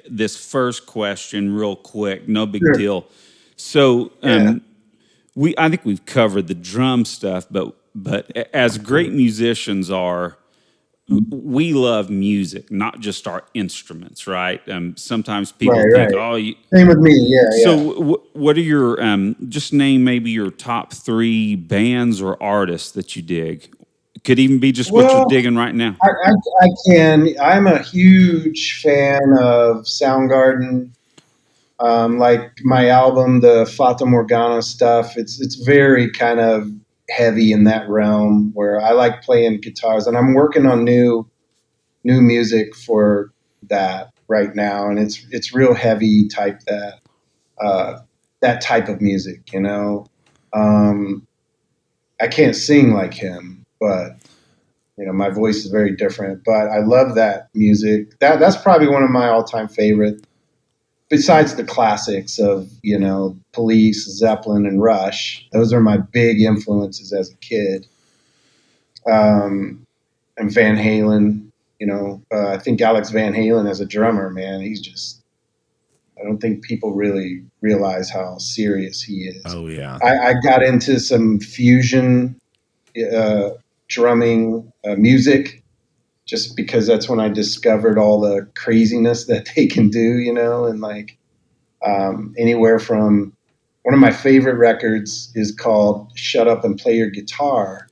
this first question real quick. No big deal. So, I think we've covered the drum stuff, but as great musicians are, we love music, not just our instruments, right? Sometimes people think, same with me, yeah. So, what are your just name maybe your top 3 bands or artists that you dig? Could even be just what you're digging right now. I can. I'm a huge fan of Soundgarden. Like my album, the Fata Morgana stuff, it's very kind of heavy in that realm where I like playing guitars, and I'm working on new music for that right now, and it's real heavy type that type of music, I can't sing like him, but my voice is very different, but I love that music. That's probably one of my all-time favorite. Besides the classics of, Police, Zeppelin, and Rush, those are my big influences as a kid. And Van Halen, I think Alex Van Halen as a drummer, man, I don't think people really realize how serious he is. Oh, yeah. I got into some fusion drumming music, just because that's when I discovered all the craziness that they can do, and like anywhere from one of my favorite records is called Shut Up and Play Your Guitar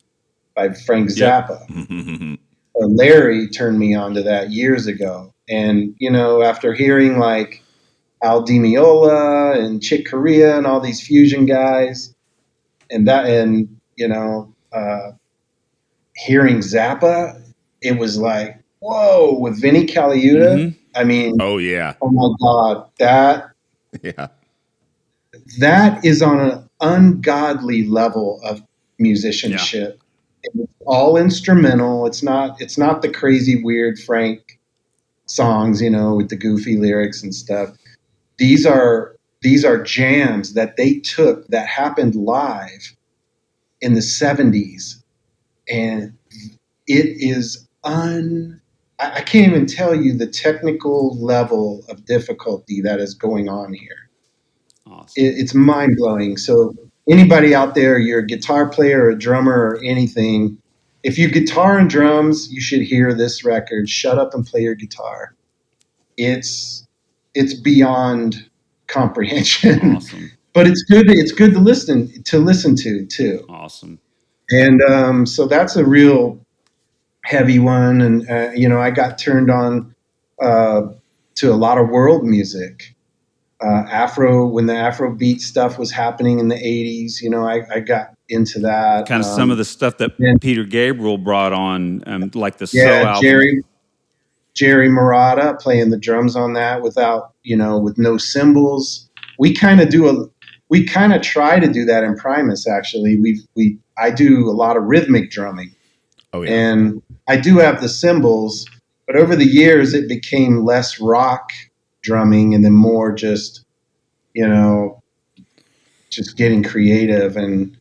by Frank Zappa. Yep. Larry turned me on to that years ago. And, after hearing like Al Di Meola and Chick Corea and all these fusion guys hearing Zappa, it was like, whoa, with Vinnie Colaiuta. Mm-hmm. I mean, oh yeah, oh my God, that is on an ungodly level of musicianship. Yeah. It's all instrumental. It's not the crazy, weird Frank songs, with the goofy lyrics and stuff. These are jams that they took that happened live in the 70s, and it is I can't even tell you the technical level of difficulty that is going on here. Awesome. It's mind blowing. So anybody out there, you're a guitar player or a drummer or anything, if you guitar and drums, you should hear this record. Shut up and play your guitar. It's beyond comprehension. Awesome. But it's good. It's good to listen to too. Awesome. And so that's a real heavy one. And I got turned on to a lot of world music. When the Afrobeat stuff was happening in the 80s, I got into that. Kind of some of the stuff that Peter Gabriel brought on, like the So album. Jerry Murata playing the drums on that with no cymbals. We kind of try to do that in Primus. Actually, I do a lot of rhythmic drumming. Oh yeah, and I do have the cymbals, but over the years it became less rock drumming and then more just getting creative, and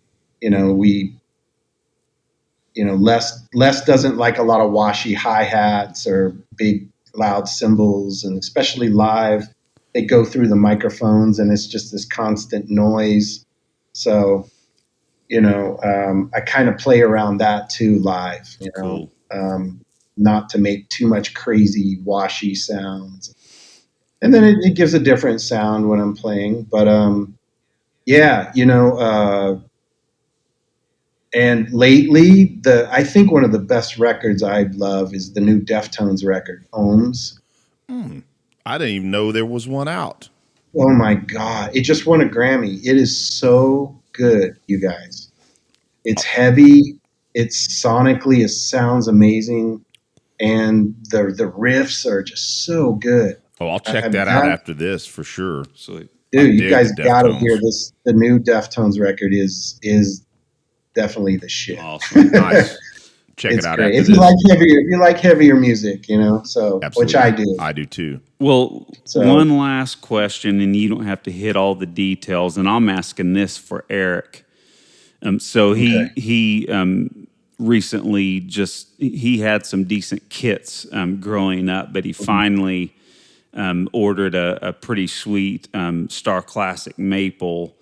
Les doesn't like a lot of washy hi-hats or big loud cymbals, and especially live, they go through the microphones and it's just this constant noise. So, I kind of play around that too live, Cool. Not to make too much crazy washy sounds. And then it gives a different sound when I'm playing. But and lately, I think one of the best records I love is the new Deftones record, Ohms. I didn't even know there was one out. Oh my God. It just won a Grammy. It is so good, you guys. It's heavy. It's sonically, it sounds amazing. And the riffs are just so good. Oh, I'll check that out after this for sure. Sweet. Dude, you guys got to hear this. The new Deftones record is definitely the shit. Awesome. Nice. Check it out great. after If this. you like heavier music, so Absolutely. which I do. I do too. Well, one last question, and you don't have to hit all the details, and I'm asking this for Eric. So he recently he had some decent kits growing up, but he finally ordered a pretty sweet Star Classic Maple.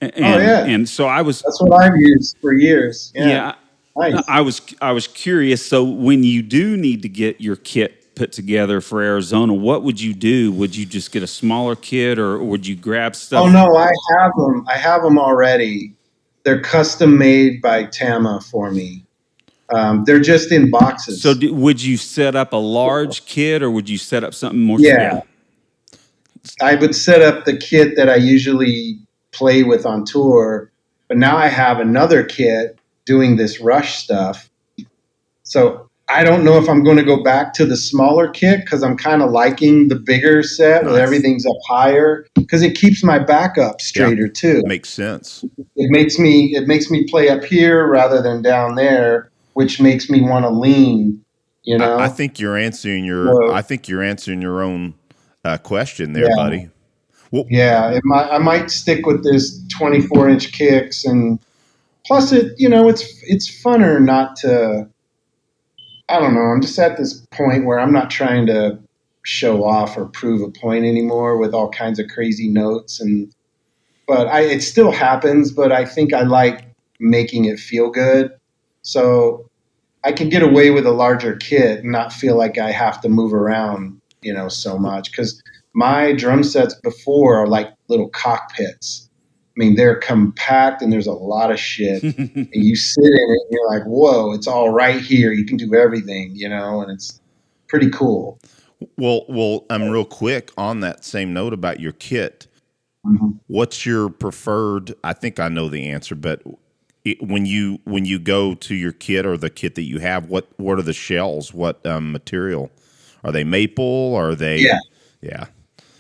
And so that's what I've used for years. Yeah. Nice. I was curious. So when you do need to get your kit put together for Arizona, what would you do? Would you just get a smaller kit, or would you grab stuff? Oh no, I have them. I have them already. They're custom made by Tama for me. They're just in boxes. So would you set up a large kit, or would you set up something more? Yeah. I would set up the kit that I usually play with on tour, but now I have another kit doing this Rush stuff. So I don't know if I'm going to go back to the smaller kit, because I'm kind of liking the bigger set where everything's up higher, because it keeps my back up straighter too. Makes sense. It makes me play up here rather than down there, which makes me want to lean. I think you're answering your own question there, buddy. Well, I might stick with this 24-inch kicks, and plus it's funner not to. I don't know. I'm just at this point where I'm not trying to show off or prove a point anymore with all kinds of crazy notes, but it still happens. But I think I like making it feel good, so I can get away with a larger kit and not feel like I have to move around, so much, because my drum sets before are like little cockpits. I mean, they're compact and there's a lot of shit. And you sit in it and you're like, whoa, it's all right here. You can do everything, and it's pretty cool. Well, real quick on that same note about your kit. Mm-hmm. What's your preferred? I think I know the answer, but when you go to your kit or the kit that you have, what are the shells? What material? Are they maple? Are they? Yeah.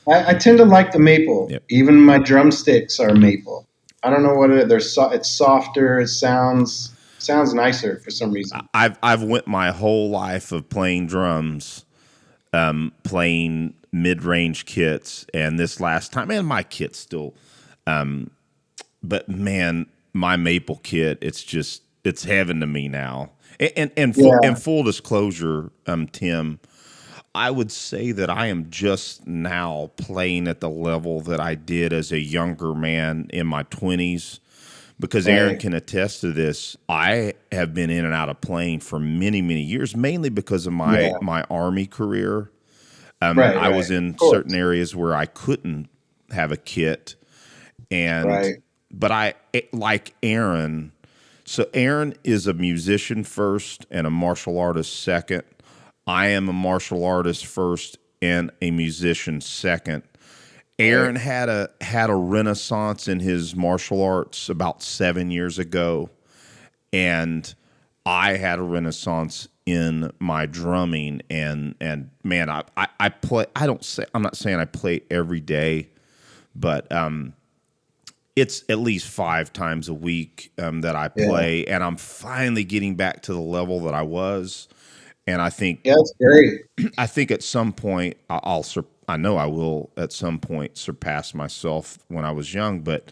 I tend to like the maple. Yep. Even my drumsticks are maple. I don't know what it's softer. It sounds nicer for some reason. I've went my whole life of playing drums, playing mid-range kits, and this last time, and my kit's still, but man, my maple kit, it's heaven to me now. And full disclosure, Tim, I would say that I am just now playing at the level that I did as a younger man in my 20s. Because Aaron can attest to this. I have been in and out of playing for many, many years, mainly because of my Army career. I was in certain areas where I couldn't have a kit. But I, like Aaron, so Aaron is a musician first and a martial artist second. I am a martial artist first and a musician second. Aaron had a renaissance in his martial arts about 7 years ago, and I had a renaissance in my drumming. And man, I play. I'm not saying I play every day, but it's at least 5 times a week that I play, and I'm finally getting back to the level that I was. And I think that's great. I think at some point I know I will at some point surpass myself when I was young, but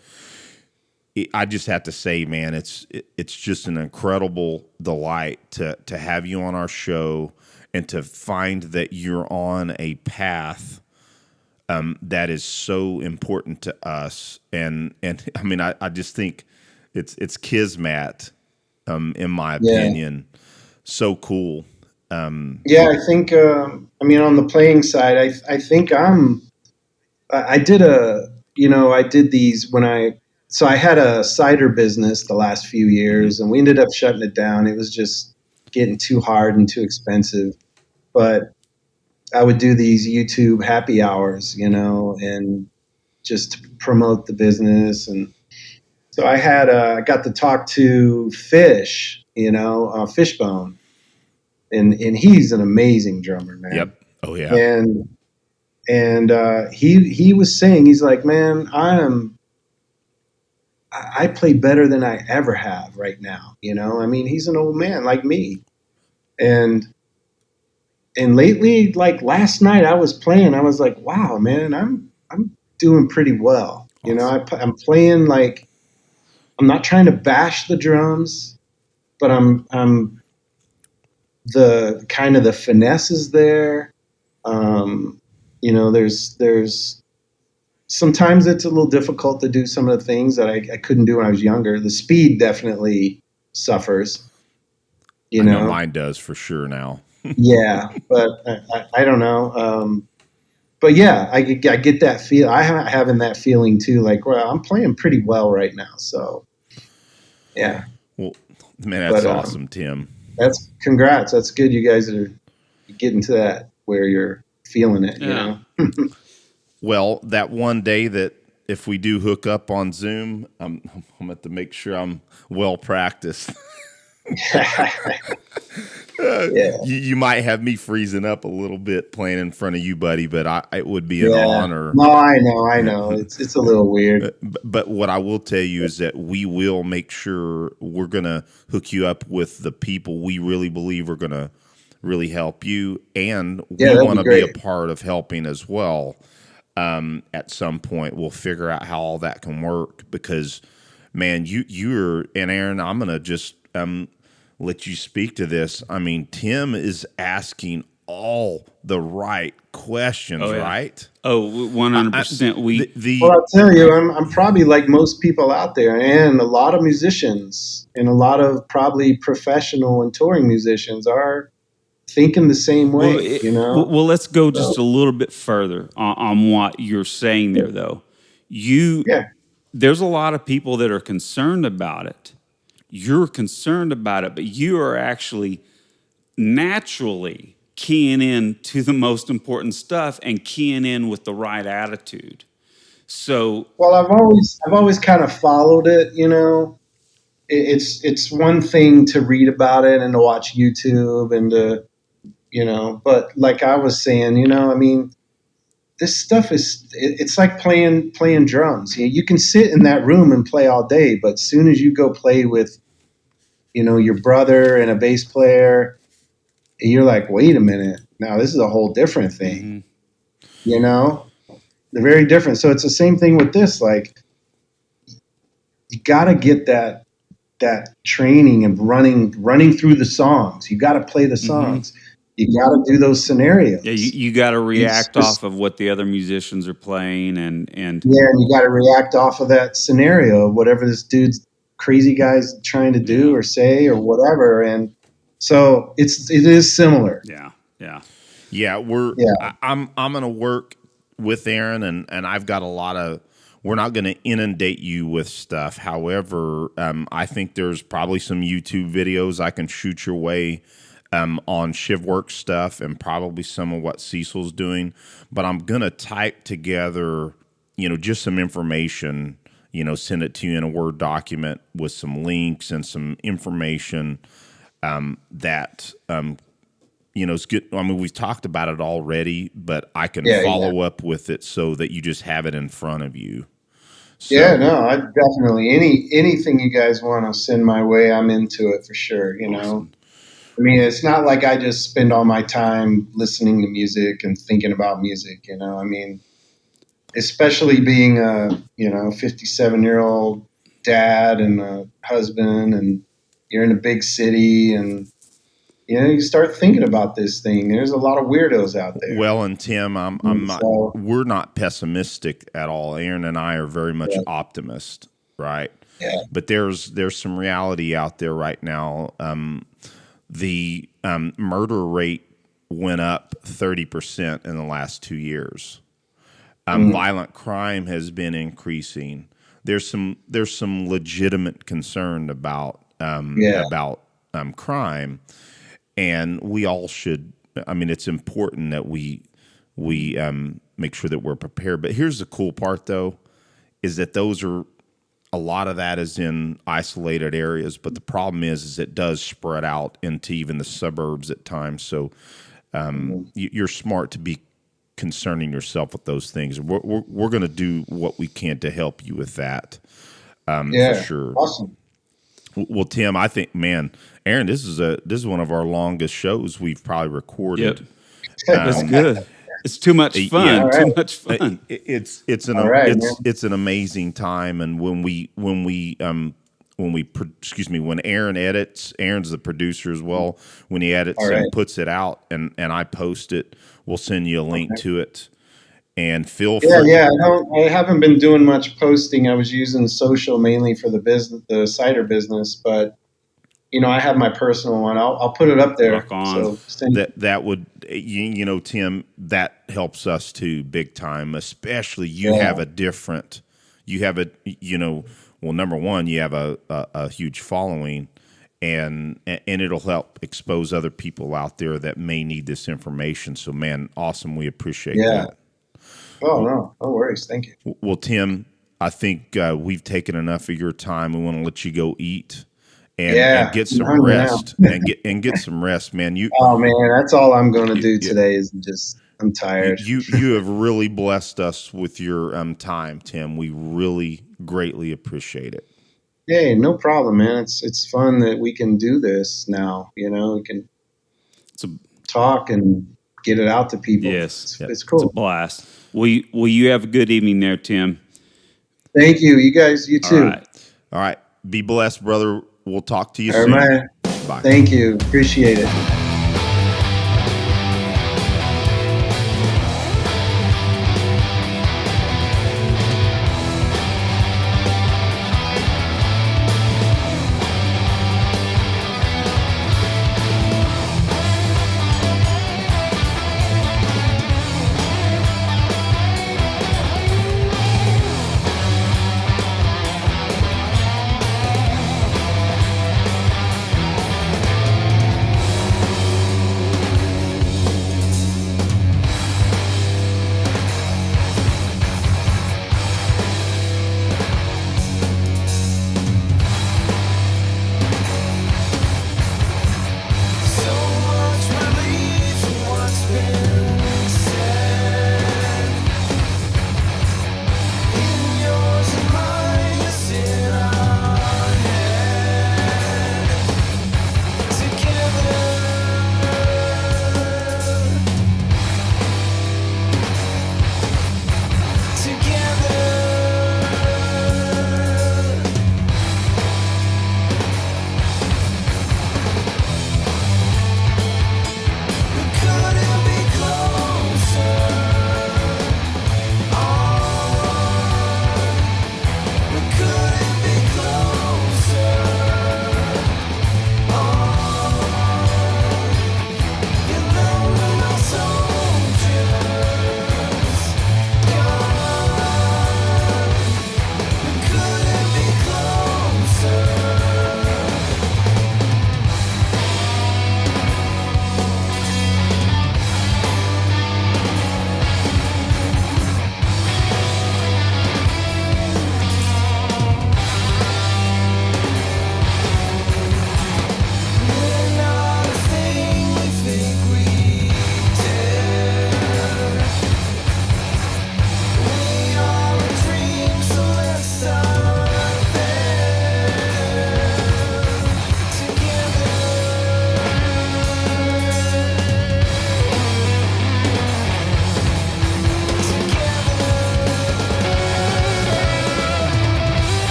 I just have to say, man, it's just an incredible delight to have you on our show and to find that you're on a path that is so important to us. And I mean, I just think it's kismet, in my opinion. So cool. I think, I mean, on the playing side, I think I did these so I had a cider business the last few years, and we ended up shutting it down. It was just getting too hard and too expensive. But I would do these YouTube happy hours, and just to promote the business. And so I got to talk to Fish, Fishbone. And he's an amazing drummer, man. Yep. Oh yeah. And he was saying, he's like, man, I play better than I ever have right now. I mean, he's an old man like me. And lately, like last night I was playing, I was like, wow, man, I'm doing pretty well. Awesome. I'm playing, like, I'm not trying to bash the drums, but I'm the kind of the finesse is there. There's sometimes it's a little difficult to do some of the things that I couldn't do when I was younger. The speed definitely suffers. I know mine does for sure now. Yeah, but I don't know. But yeah, I get that feel. Having that feeling too. Like, well, I'm playing pretty well right now. So, yeah. Well, man, that's awesome, Tim. That's congrats. That's good. You guys are getting to that where you're feeling it. Yeah. Well, that one day that if we do hook up on Zoom, I'm going to have to make sure I'm well practiced. You might have me freezing up a little bit playing in front of you, buddy, but it would be an honor. No, I know. It's a little weird. But what I will tell you is that we will make sure we're going to hook you up with the people we really believe are going to really help you, and we want to be a part of helping as well. At some point, we'll figure out how all that can work because, man, you're and Aaron, I'm going to just let you speak to this. I mean, Tim is asking all the right questions, right? Oh, 100%. Well, I'll tell you, I'm probably like most people out there, and a lot of musicians and a lot of probably professional and touring musicians are thinking the same way. Well, let's go just a little bit further on what you're saying there, though. There's a lot of people that are concerned about it. You're concerned about it, but you are actually naturally keying in to the most important stuff and keying in with the right attitude. So, well, I've always kind of followed it. It's one thing to read about it and to watch YouTube and to, but like I was saying, I mean, this stuff it's like playing drums. You can sit in that room and play all day, but as soon as you go play with, your brother and a bass player, you're like, wait a minute, now this is a whole different thing. They're very different. So it's the same thing with this. Like, you got to get that training of running through the songs. You got to play the songs. You got to do those scenarios. Yeah, you got to react off of what the other musicians are playing, and yeah, and you got to react off of that scenario, whatever this dude's crazy guy's trying to do or say or whatever. And so it is similar. Yeah. I'm going to work with Aaron, and I've got a lot of. We're not going to inundate you with stuff. However, I think there's probably some YouTube videos I can shoot your way on ShivWorks stuff, and probably some of what Cecil's doing. But I'm going to type together, just some information, send it to you in a Word document with some links and some information that it's good. I mean, we've talked about it already, but I can follow up with it so that you just have it in front of you. So, I definitely anything you guys want to send my way, I'm into it for sure. Awesome. I mean, it's not like I just spend all my time listening to music and thinking about music. I mean, especially being a 57-year-old dad and a husband, and you're in a big city, and you start thinking about this thing. There's a lot of weirdos out there. Well, and Tim, we're not pessimistic at all. Aaron and I are very much optimist, right? Yeah. But there's some reality out there right now. The murder rate went up 30% in the last 2 years. Violent crime has been increasing. There's some legitimate concern about crime. And we all should. I mean, it's important that we make sure that we're prepared. But here's the cool part, though, is that a lot of that is in isolated areas. But the problem is it does spread out into even the suburbs at times. So you're smart to be concerning yourself with those things. We're going to do what we can to help you with that. For sure. Awesome. Well, Tim, I think, man, Aaron, this is one of our longest shows we've probably recorded. Yep. That's good. It's too much fun. Yeah, right. Too much fun. It's an amazing time, and when Aaron edits, Aaron's the producer as well. When he edits and puts it out, and I post it, we'll send you a link to it. And feel free. I haven't been doing much posting. I was using social mainly for the cider business, but I have my personal one. I'll put it up there. Rock on. So that would, Tim, that helps us too, big time. Especially you have a different. You have number one, you have a huge following, and it'll help expose other people out there that may need this information. So, man, awesome. We appreciate that. Oh, no worries. Thank you. Well, Tim, I think we've taken enough of your time. We want to let you go eat and get some rest. and get some rest, man. Oh man, that's all I'm going to do today is I'm tired. You have really blessed us with your time, Tim. We really greatly appreciate it. Hey, no problem, man. It's fun that we can do this now. We can talk and get it out to people. Yes, it's cool. It's a blast. Will you have a good evening there, Tim? Thank you. You guys, you too. All right. Be blessed, brother. We'll talk to you soon. Bye. Thank you. Appreciate it.